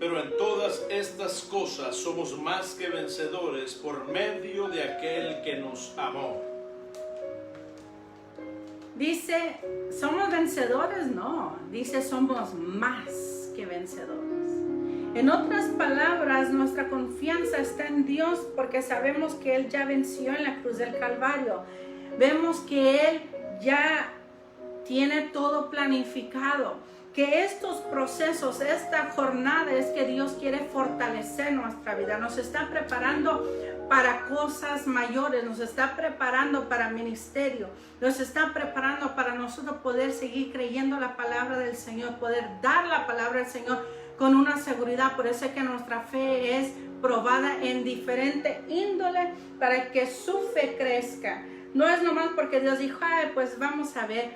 C: Pero en todas estas cosas somos más que vencedores por medio de aquel que nos amó.
B: Dice, ¿somos vencedores? No, dice, somos más que vencedores. En otras palabras, nuestra confianza está en Dios porque sabemos que Él ya venció en la cruz del Calvario. Vemos que Él ya tiene todo planificado. Que estos procesos, esta jornada es que Dios quiere fortalecer nuestra vida. Nos está preparando para cosas mayores, nos está preparando para ministerio, nos está preparando para nosotros poder seguir creyendo la palabra del Señor, poder dar la palabra del Señor con una seguridad. Por eso es que nuestra fe es probada en diferente índole para que su fe crezca. No es nomás porque Dios dijo, ay, pues vamos a ver,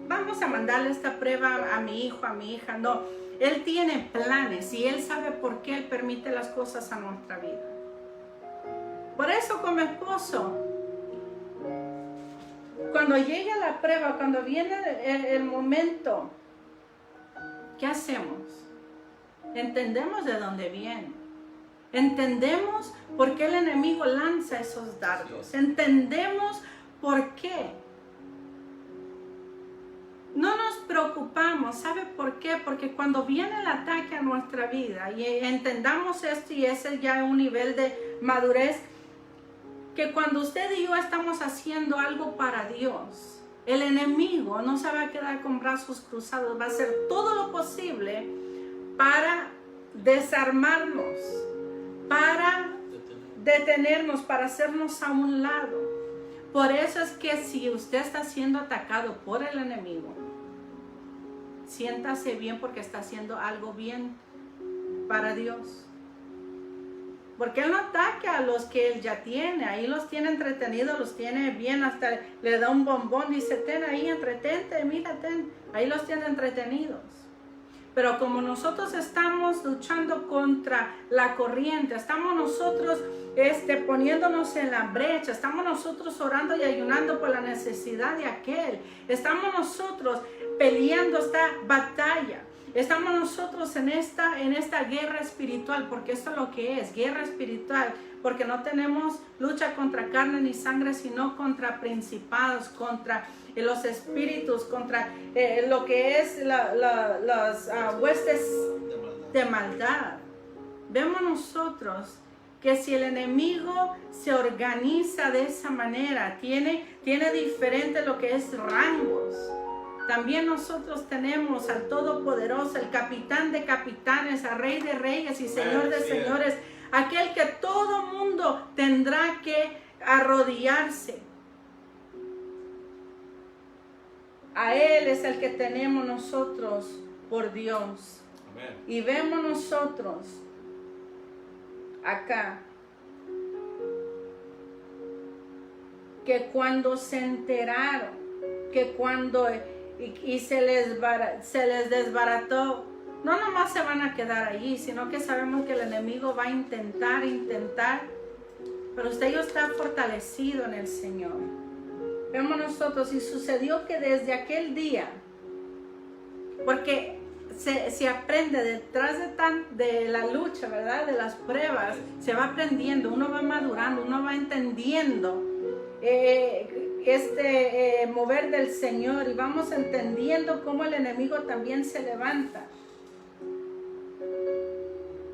B: vamos a mandarle esta prueba a mi hijo, a mi hija. No, Él tiene planes y Él sabe por qué Él permite las cosas a nuestra vida. Por eso con mi esposo, cuando llega la prueba, cuando viene el momento ¿qué hacemos? Entendemos de dónde viene. Entendemos por qué el enemigo lanza esos dardos. Entendemos por qué. No nos preocupamos. ¿Sabe por qué? Porque cuando viene el ataque a nuestra vida y entendamos esto, y ese ya es un nivel de madurez, que cuando usted y yo estamos haciendo algo para Dios, el enemigo no se va a quedar con brazos cruzados, va a hacer todo lo posible para desarmarnos, para detenernos, para hacernos a un lado. Por eso es que si usted está siendo atacado por el enemigo, siéntase bien porque está haciendo algo bien para Dios. Porque Él no ataca a los que Él ya tiene, ahí los tiene entretenidos, los tiene bien, hasta le da un bombón, dice, ten ahí, entretente, mira, ten, ahí los tiene entretenidos. Pero como nosotros estamos luchando contra la corriente, estamos nosotros poniéndonos en la brecha, estamos nosotros orando y ayunando por la necesidad de aquel, estamos nosotros peleando esta batalla, estamos nosotros en esta guerra espiritual, porque esto es lo que es, guerra espiritual, porque no tenemos lucha contra carne ni sangre, sino contra principados, contra los espíritus, contra lo que es las huestes de maldad. Vemos nosotros que si el enemigo se organiza de esa manera, tiene diferente lo que es rangos. También nosotros tenemos al Todopoderoso, el Capitán de capitanes, al Rey de reyes y Señor de señores, aquel que todo mundo tendrá que arrodillarse. A Él es el que tenemos nosotros por Dios.
C: Amén.
B: Y vemos nosotros acá que cuando se enteraron, que cuando y se les desbarató, no nomás se van a quedar allí, sino que sabemos que el enemigo va a intentar, pero usted ya está fortalecido en el Señor. Vemos nosotros, y sucedió que desde aquel día, porque se aprende detrás de la lucha, ¿verdad? De las pruebas, se va aprendiendo, uno va madurando, uno va entendiendo mover del Señor, y vamos entendiendo cómo el enemigo también se levanta.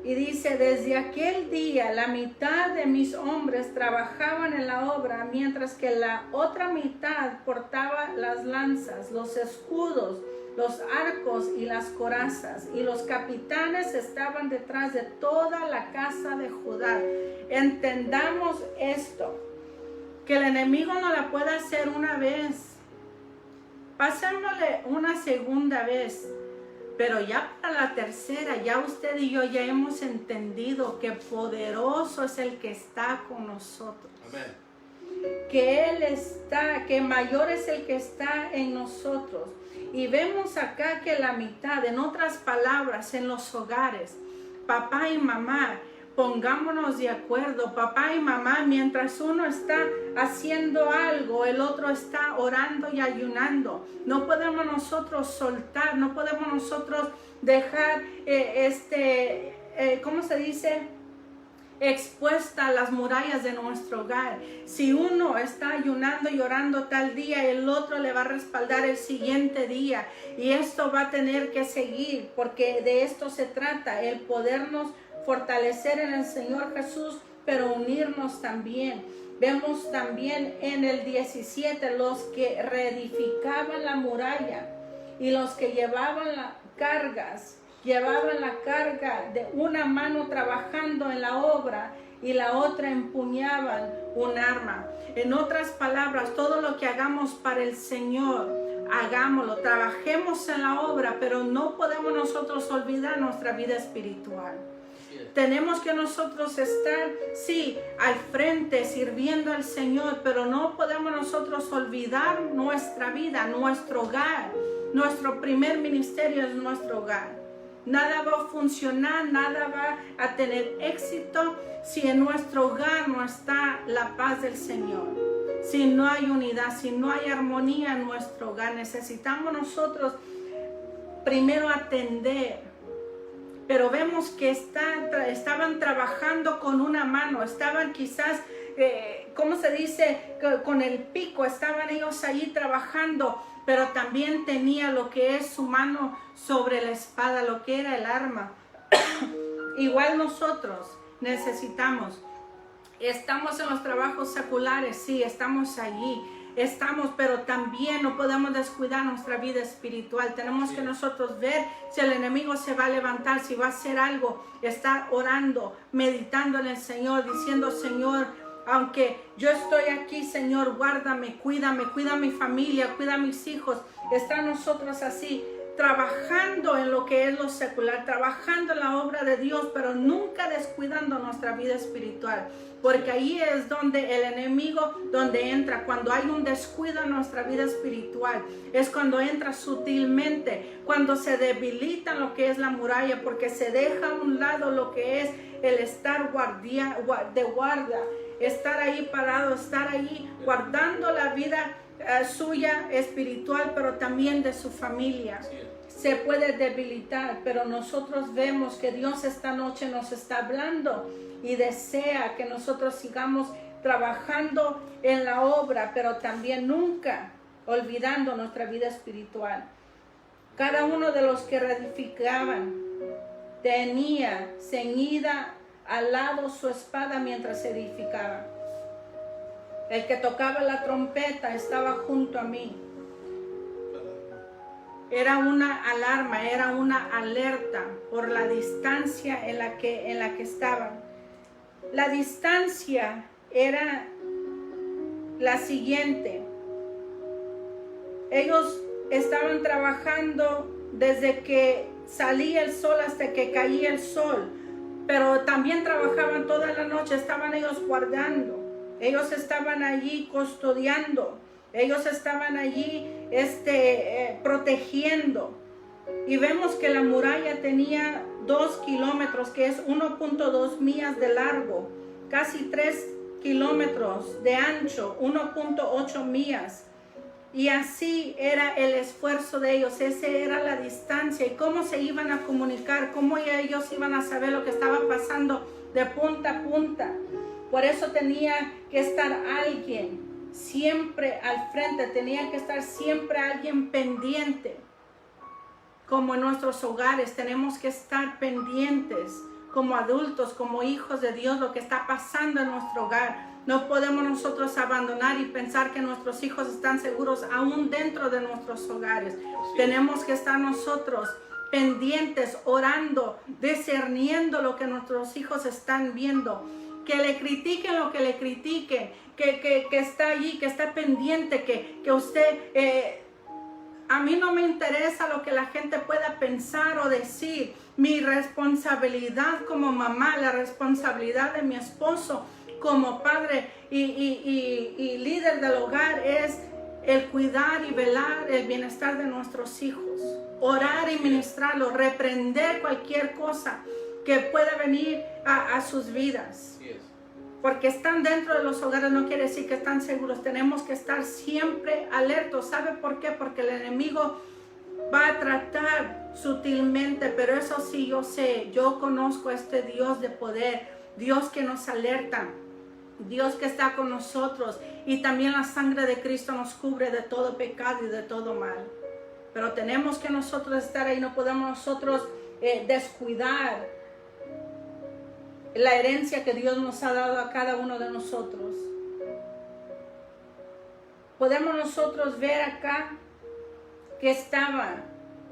B: Y dice, desde aquel día la mitad de mis hombres trabajaban en la obra, mientras que la otra mitad portaba las lanzas, los escudos, los arcos y las corazas, y los capitanes estaban detrás de toda la casa de Judá. Entendamos esto, que el enemigo no la puede hacer una vez, pasémosle una segunda vez, pero ya para la tercera, ya usted y yo ya hemos entendido que poderoso es el que está con nosotros.
C: Amén.
B: Que Él está, que mayor es el que está en nosotros. Y vemos acá que la mitad, en otras palabras, en los hogares, papá y mamá, pongámonos de acuerdo, papá y mamá, mientras uno está haciendo algo, el otro está orando y ayunando. No podemos nosotros soltar, no podemos nosotros dejar, ¿cómo se dice? Expuesta a las murallas de nuestro hogar. Si uno está ayunando y orando tal día, el otro le va a respaldar el siguiente día, y esto va a tener que seguir, porque de esto se trata, el podernos fortalecer en el Señor Jesús, pero unirnos también. Vemos también en el 17 los que reedificaban la muralla y los que llevaban las cargas, llevaban la carga de una mano trabajando en la obra y la otra empuñaban un arma. En otras palabras, todo lo que hagamos para el Señor, hagámoslo, trabajemos en la obra, pero no podemos nosotros olvidar nuestra vida espiritual. Tenemos que nosotros estar, sí, al frente sirviendo al Señor, pero no podemos nosotros olvidar nuestra vida, nuestro hogar. Nuestro primer ministerio es nuestro hogar. Nada va a funcionar, nada va a tener éxito si en nuestro hogar no está la paz del Señor. Si no hay unidad, si no hay armonía en nuestro hogar, necesitamos nosotros primero atender. Pero vemos que estaban trabajando con una mano, estaban quizás, ¿cómo se dice? Con el pico, estaban ellos ahí trabajando, pero también tenía lo que es su mano sobre la espada, lo que era el arma. Igual nosotros necesitamos, estamos en los trabajos seculares, sí, estamos allí. Pero también no podemos descuidar nuestra vida espiritual. Tenemos que nosotros ver si el enemigo se va a levantar, si va a hacer algo, estar orando, meditando en el Señor, diciendo: Señor, aunque yo estoy aquí, Señor, guárdame, cuida mi familia, cuida a mis hijos. Están nosotros así, trabajando en lo que es lo secular, trabajando en la obra de Dios, pero nunca descuidando nuestra vida espiritual. Porque ahí es donde el enemigo, donde entra, cuando hay un descuido en nuestra vida espiritual, es cuando entra sutilmente, cuando se debilita lo que es la muralla, porque se deja a un lado lo que es el estar de guardia, estar ahí parado, estar ahí guardando la vida suya espiritual, pero también de su familia. Se puede debilitar, pero nosotros vemos que Dios esta noche nos está hablando y desea que nosotros sigamos trabajando en la obra, pero también nunca olvidando nuestra vida espiritual. Cada uno de los que reedificaban tenía ceñida al lado su espada mientras se edificaba. El que tocaba la trompeta estaba junto a mí. Era una alarma, era una alerta por la distancia en la que estaban. La distancia era la siguiente. Ellos estaban trabajando desde que salía el sol hasta que caía el sol, pero también trabajaban toda la noche, estaban ellos guardando, ellos estaban allí custodiando, ellos estaban allí protegiendo. Y vemos que la muralla tenía 2 kilómetros, que es 1.2 millas de largo, casi 3 kilómetros de ancho, 1.8 millas. Y así era el esfuerzo de ellos, esa era la distancia. Y cómo se iban a comunicar, cómo ellos iban a saber lo que estaba pasando de punta a punta. Por eso tenía que estar alguien siempre al frente, tenía que estar siempre alguien pendiente. Como en nuestros hogares tenemos que estar pendientes como adultos, como hijos de Dios, lo que está pasando en nuestro hogar. No podemos nosotros abandonar y pensar que nuestros hijos están seguros aún dentro de nuestros hogares. Sí. Tenemos que estar nosotros pendientes, orando, discerniendo lo que nuestros hijos están viendo. Que le critiquen lo que le critiquen, que está allí, que está pendiente, que usted... A mí no me interesa lo que la gente pueda pensar o decir. Mi responsabilidad como mamá, la responsabilidad de mi esposo como padre y líder del hogar es el cuidar y velar el bienestar de nuestros hijos. Orar y ministrarlos, reprender cualquier cosa que pueda venir a sus vidas. Porque están dentro de los hogares no quiere decir que están seguros. Tenemos que estar siempre alertos. ¿Sabe por qué? Porque el enemigo va a tratar sutilmente, pero eso sí yo sé. Yo conozco a este Dios de poder, Dios que nos alerta, Dios que está con nosotros. Y también la sangre de Cristo nos cubre de todo pecado y de todo mal. Pero tenemos que nosotros estar ahí. No podemos nosotros descuidar la herencia que Dios nos ha dado a cada uno de nosotros. Podemos nosotros ver acá que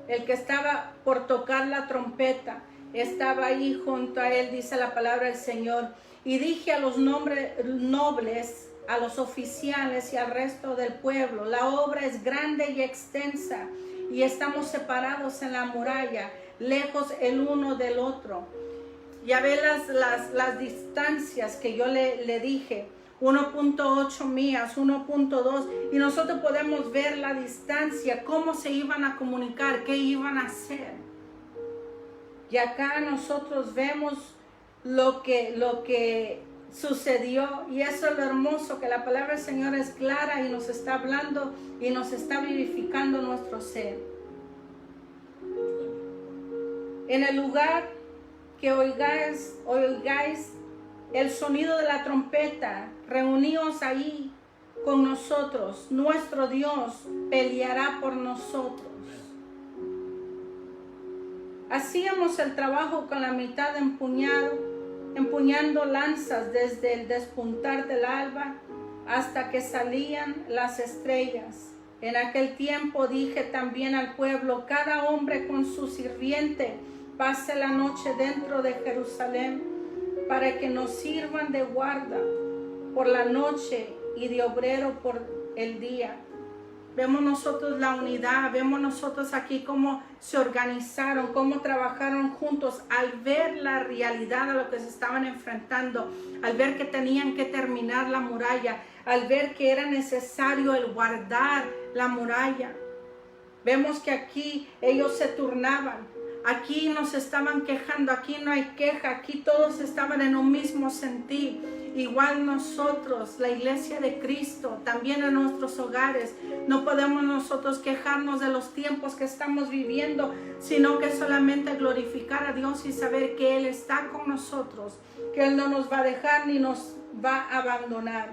B: el que estaba por tocar la trompeta, estaba ahí junto a él, dice la palabra del Señor. Y dije a los nobles, a los oficiales y al resto del pueblo: la obra es grande y extensa, y estamos separados en la muralla, lejos el uno del otro. Ya ve las distancias que yo le dije, 1.8 millas, 1.2, y nosotros podemos ver la distancia, cómo se iban a comunicar, qué iban a hacer. Y acá nosotros vemos lo que sucedió, y eso es lo hermoso, que la palabra del Señor es clara y nos está hablando y nos está vivificando nuestro ser. en el lugar que oigáis el sonido de la trompeta, reuníos ahí con nosotros. Nuestro Dios peleará por nosotros. Hacíamos el trabajo con la mitad empuñando lanzas desde el despuntar del alba hasta que salían las estrellas. En aquel tiempo dije también al pueblo: cada hombre con su sirviente pase la noche dentro de Jerusalén, para que nos sirvan de guarda por la noche y de obrero por el día. Vemos nosotros la unidad, vemos nosotros aquí cómo se organizaron, cómo trabajaron juntos al ver la realidad a lo que se estaban enfrentando, al ver que tenían que terminar la muralla, al ver que era necesario el guardar la muralla. Vemos que aquí ellos se turnaban, aquí no se estaban quejando, aquí no hay queja, aquí todos estaban en un mismo sentir. Igual nosotros, la iglesia de Cristo, también en nuestros hogares, no podemos nosotros quejarnos de los tiempos que estamos viviendo, sino que solamente glorificar a Dios y saber que Él está con nosotros, que Él no nos va a dejar ni nos va a abandonar.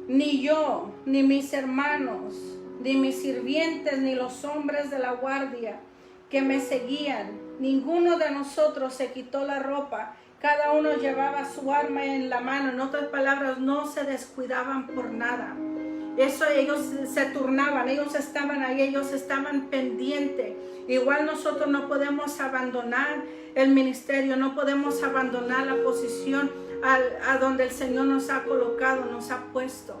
B: Ni yo, ni mis hermanos, ni mis sirvientes, ni los hombres de la guardia que me seguían, ninguno de nosotros se quitó la ropa. Cada uno llevaba su arma en la mano. En otras palabras, no se descuidaban por nada. Eso ellos se turnaban, ellos estaban ahí, ellos estaban pendientes. Igual nosotros no podemos abandonar el ministerio, no podemos abandonar la posición a donde el Señor nos ha colocado, nos ha puesto.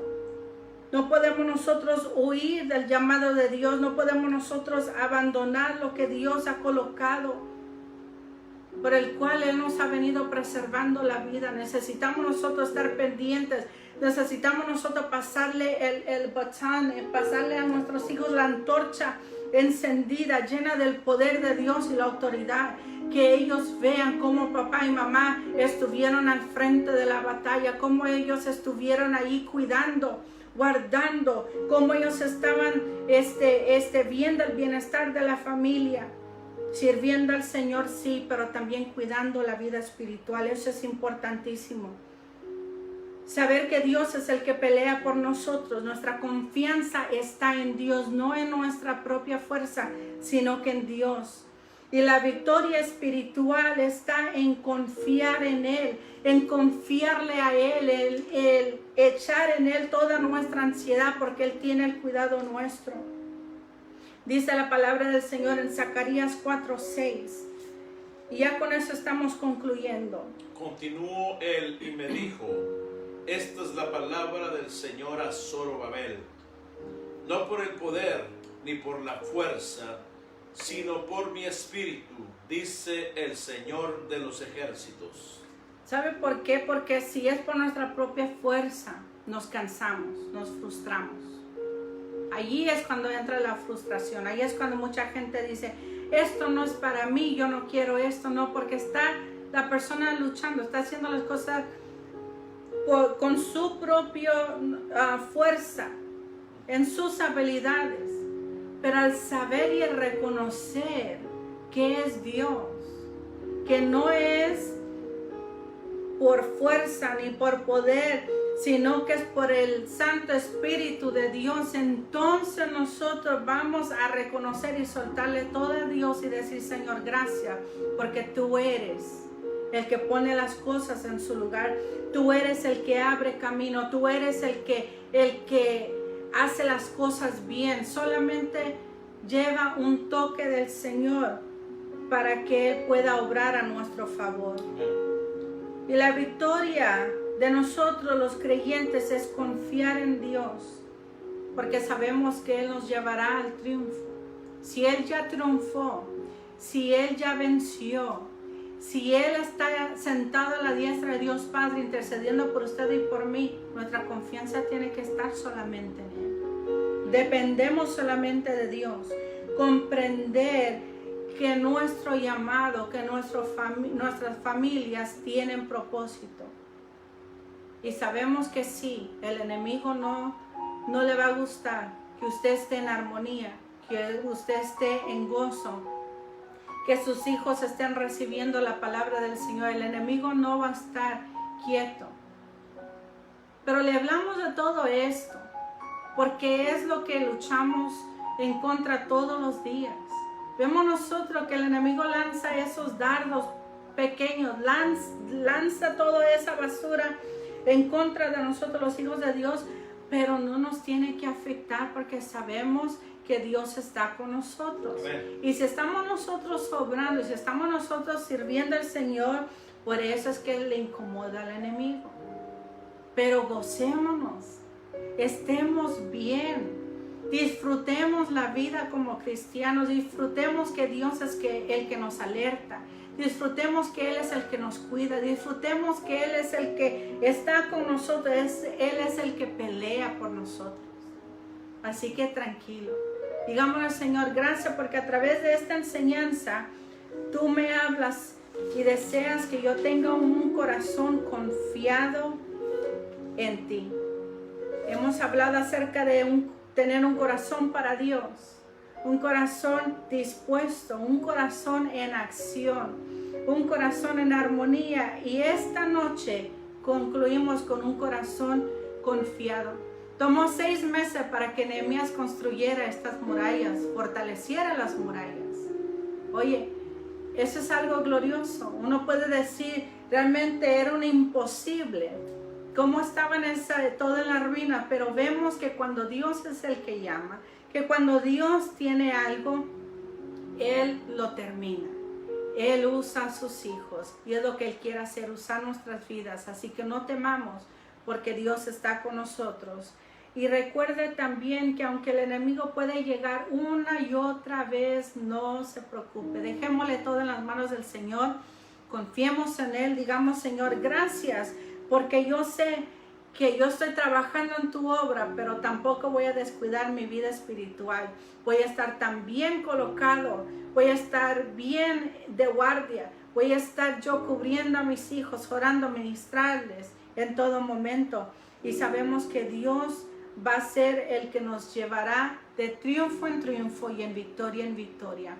B: No podemos nosotros huir del llamado de Dios, no podemos nosotros abandonar lo que Dios ha colocado, por el cual Él nos ha venido preservando la vida. Necesitamos nosotros estar pendientes, necesitamos nosotros pasarle el batón, pasarle a nuestros hijos la antorcha encendida, llena del poder de Dios y la autoridad, que ellos vean cómo papá y mamá estuvieron al frente de la batalla, cómo ellos estuvieron ahí cuidando, guardando, cómo ellos estaban viendo el bienestar de la familia. Sirviendo al Señor, sí, pero también cuidando la vida espiritual. Eso es importantísimo. Saber que Dios es el que pelea por nosotros. Nuestra confianza está en Dios, no en nuestra propia fuerza, sino que en Dios. Y la victoria espiritual está en confiar en Él, en confiarle a Él, el echar en Él toda nuestra ansiedad, porque Él tiene el cuidado nuestro. Dice la palabra del Señor en Zacarías 4:6. Y ya con eso estamos concluyendo.
C: Continuó él y me dijo: esta es la palabra del Señor a Zorobabel. No por el poder ni por la fuerza, sino por mi espíritu, dice el Señor de los ejércitos.
B: ¿Sabe por qué? Porque si es por nuestra propia fuerza, nos cansamos, nos frustramos. Allí es cuando entra la frustración, ahí es cuando mucha gente dice: esto no es para mí, yo no quiero esto, no, porque está la persona luchando, está haciendo las cosas con su propia fuerza, en sus habilidades, pero al saber y el reconocer que es Dios, que no es por fuerza ni por poder, sino que es por el Santo Espíritu de Dios, entonces nosotros vamos a reconocer y soltarle todo a Dios y decir: Señor, gracias, porque tú eres el que pone las cosas en su lugar, tú eres el que abre camino, tú eres el que hace las cosas bien. Solamente lleva un toque del Señor para que Él pueda obrar a nuestro favor. Y la victoria de nosotros los creyentes es confiar en Dios, porque sabemos que Él nos llevará al triunfo. Si Él ya triunfó, si Él ya venció, si Él está sentado a la diestra de Dios Padre intercediendo por usted y por mí, nuestra confianza tiene que estar solamente en Él. Dependemos solamente de Dios. Comprender que nuestro llamado, que nuestras familias tienen propósito. Y sabemos que sí, el enemigo no le va a gustar que usted esté en armonía que usted esté en gozo, que sus hijos estén recibiendo la palabra del Señor. El enemigo no va a estar quieto. Pero le hablamos de todo esto porque es lo que luchamos en contra todos los días. Vemos nosotros que el enemigo lanza esos dardos pequeños, lanza toda esa basura en contra de nosotros los hijos de Dios, pero no nos tiene que afectar porque sabemos que Dios está con nosotros. Amén. Y si estamos nosotros obrando, y si estamos nosotros sirviendo al Señor, por eso es que le incomoda al enemigo. Pero gocémonos, estemos bien, disfrutemos la vida como cristianos, disfrutemos que Dios es el que nos alerta, disfrutemos que Él es el que nos cuida, disfrutemos que Él es el que está con nosotros, Él es el que pelea por nosotros. Así que tranquilo, digámosle al Señor, gracias porque a través de esta enseñanza tú me hablas y deseas que yo tenga un corazón confiado en ti. Hemos hablado acerca de tener un corazón para Dios, un corazón dispuesto, un corazón en acción, un corazón en armonía, y esta noche concluimos con un corazón confiado. Tomó 6 meses para que Nehemías construyera estas murallas, fortaleciera las murallas. Oye, eso es algo glorioso. Uno puede decir, realmente era un imposible. Cómo estaban todo en la ruina, pero vemos que cuando Dios es el que llama, que cuando Dios tiene algo, Él lo termina. Él usa a sus hijos y es lo que Él quiere hacer, usar nuestras vidas. Así que no temamos porque Dios está con nosotros. Y recuerde también que aunque el enemigo puede llegar una y otra vez, no se preocupe. Dejémosle todo en las manos del Señor, confiemos en Él, digamos, Señor, gracias, porque yo sé que yo estoy trabajando en tu obra, pero tampoco voy a descuidar mi vida espiritual. Voy a estar tan bien colocado, voy a estar bien de guardia, voy a estar yo cubriendo a mis hijos, orando, ministrarles en todo momento. Y sabemos que Dios va a ser el que nos llevará de triunfo en triunfo y en victoria.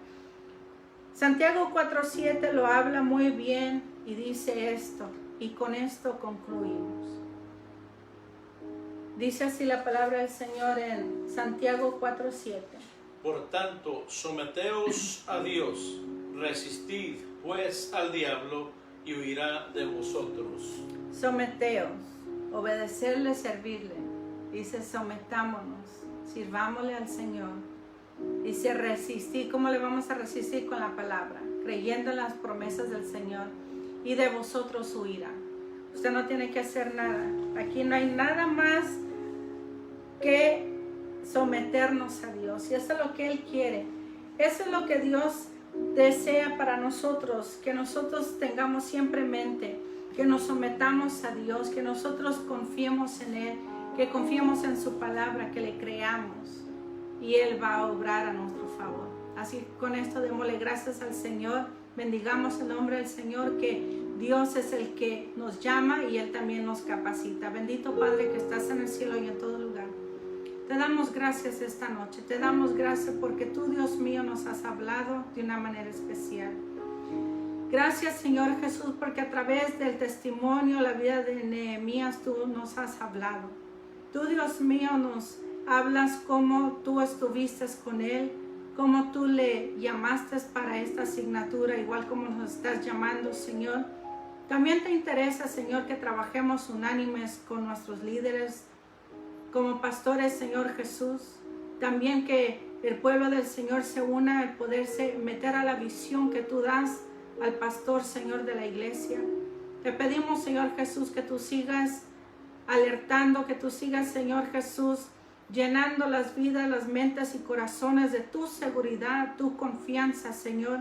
B: Santiago 4:7 lo habla muy bien y dice esto, y con esto concluimos. Dice así la palabra del Señor en Santiago 4:7.
C: Por tanto, someteos a Dios, resistid pues al diablo y huirá de vosotros.
B: Someteos, obedecerle, servirle. Dice, sometámonos, sirvámosle al Señor. Dice, resistir. ¿Cómo le vamos a resistir? Con la palabra, creyendo en las promesas del Señor. Y de vosotros huirá. Usted no tiene que hacer nada. Aquí no hay nada más que someternos a Dios. Y eso es lo que Él quiere. Eso es lo que Dios desea para nosotros. Que nosotros tengamos siempre en mente. Que nos sometamos a Dios. Que nosotros confiemos en Él. Que confiemos en su palabra. Que le creamos. Y Él va a obrar a nuestro favor. Así con esto démosle gracias al Señor. Bendigamos el nombre del Señor, que Dios es el que nos llama y Él también nos capacita. Bendito Padre que estás en el cielo y en todo lugar. Te damos gracias esta noche. Te damos gracias porque tú, Dios mío, nos has hablado de una manera especial. Gracias, Señor Jesús, porque a través del testimonio, la vida de Nehemías, tú nos has hablado. Tú, Dios mío, nos hablas cómo tú estuviste con él, cómo tú le llamaste para esta asignatura, igual como nos estás llamando, Señor. También te interesa, Señor, que trabajemos unánimes con nuestros líderes, como pastores, Señor Jesús. También que el pueblo del Señor se una al poderse meter a la visión que tú das al pastor, Señor, de la iglesia. Te pedimos, Señor Jesús, que tú sigas alertando, que tú sigas, Señor Jesús, llenando las vidas, las mentes y corazones de tu seguridad, tu confianza, Señor,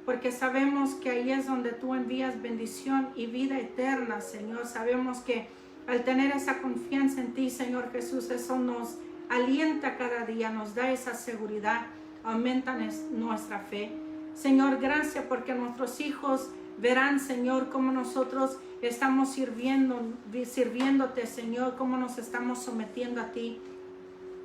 B: porque sabemos que ahí es donde tú envías bendición y vida eterna, Señor. Sabemos que al tener esa confianza en ti, Señor Jesús, eso nos alienta cada día, nos da esa seguridad, aumenta nuestra fe. Señor, gracias porque nuestros hijos verán, Señor, cómo nosotros estamos sirviéndote, Señor, cómo nos estamos sometiendo a ti.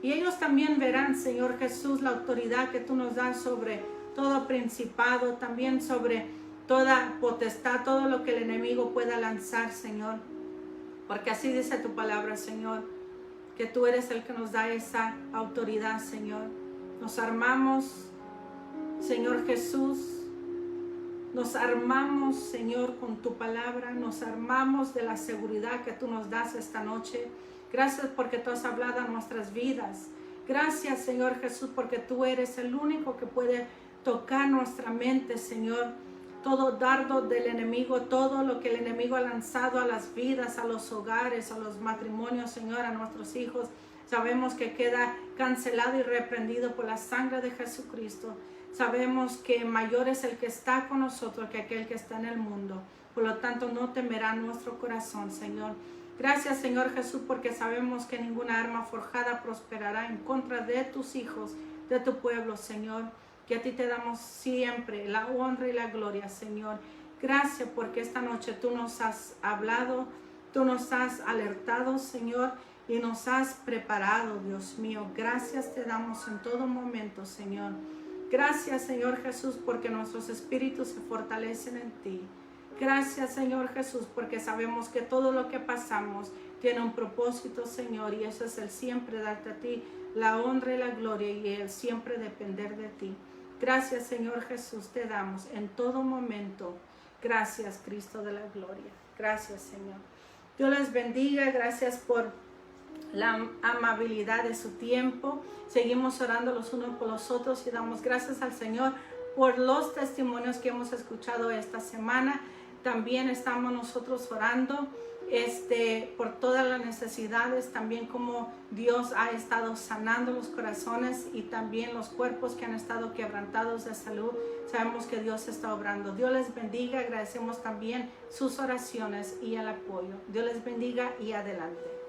B: Y ellos también verán, Señor Jesús, la autoridad que tú nos das sobre todo principado, también sobre toda potestad, todo lo que el enemigo pueda lanzar, Señor. Porque así dice tu palabra, Señor, que tú eres el que nos da esa autoridad, Señor. Nos armamos, Señor Jesús, nos armamos, Señor, con tu palabra, nos armamos de la seguridad que tú nos das esta noche. Gracias porque tú has hablado a nuestras vidas. Gracias, Señor Jesús, porque tú eres el único que puede tocar nuestra mente, Señor. Todo dardo del enemigo, todo lo que el enemigo ha lanzado a las vidas, a los hogares, a los matrimonios, Señor, a nuestros hijos, sabemos que queda cancelado y reprendido por la sangre de Jesucristo. Sabemos que mayor es el que está con nosotros que aquel que está en el mundo. Por lo tanto, no temerá nuestro corazón, Señor. Gracias, Señor Jesús, porque sabemos que ninguna arma forjada prosperará en contra de tus hijos, de tu pueblo, Señor. Que a ti te damos siempre la honra y la gloria, Señor. Gracias porque esta noche tú nos has hablado, tú nos has alertado, Señor, y nos has preparado, Dios mío. Gracias te damos en todo momento, Señor. Gracias, Señor Jesús, porque nuestros espíritus se fortalecen en ti. Gracias, Señor Jesús, porque sabemos que todo lo que pasamos tiene un propósito, Señor, y eso es el siempre darte a ti la honra y la gloria y el siempre depender de ti. Gracias, Señor Jesús, te damos en todo momento. Gracias, Cristo de la gloria. Gracias, Señor. Dios les bendiga. Gracias por la amabilidad de su tiempo. Seguimos orando los unos por los otros y damos gracias al Señor por los testimonios que hemos escuchado esta semana. También estamos nosotros orando por todas las necesidades, también como Dios ha estado sanando los corazones y también los cuerpos que han estado quebrantados de salud. Sabemos que Dios está obrando. Dios les bendiga. Agradecemos también sus oraciones y el apoyo. Dios les bendiga y adelante.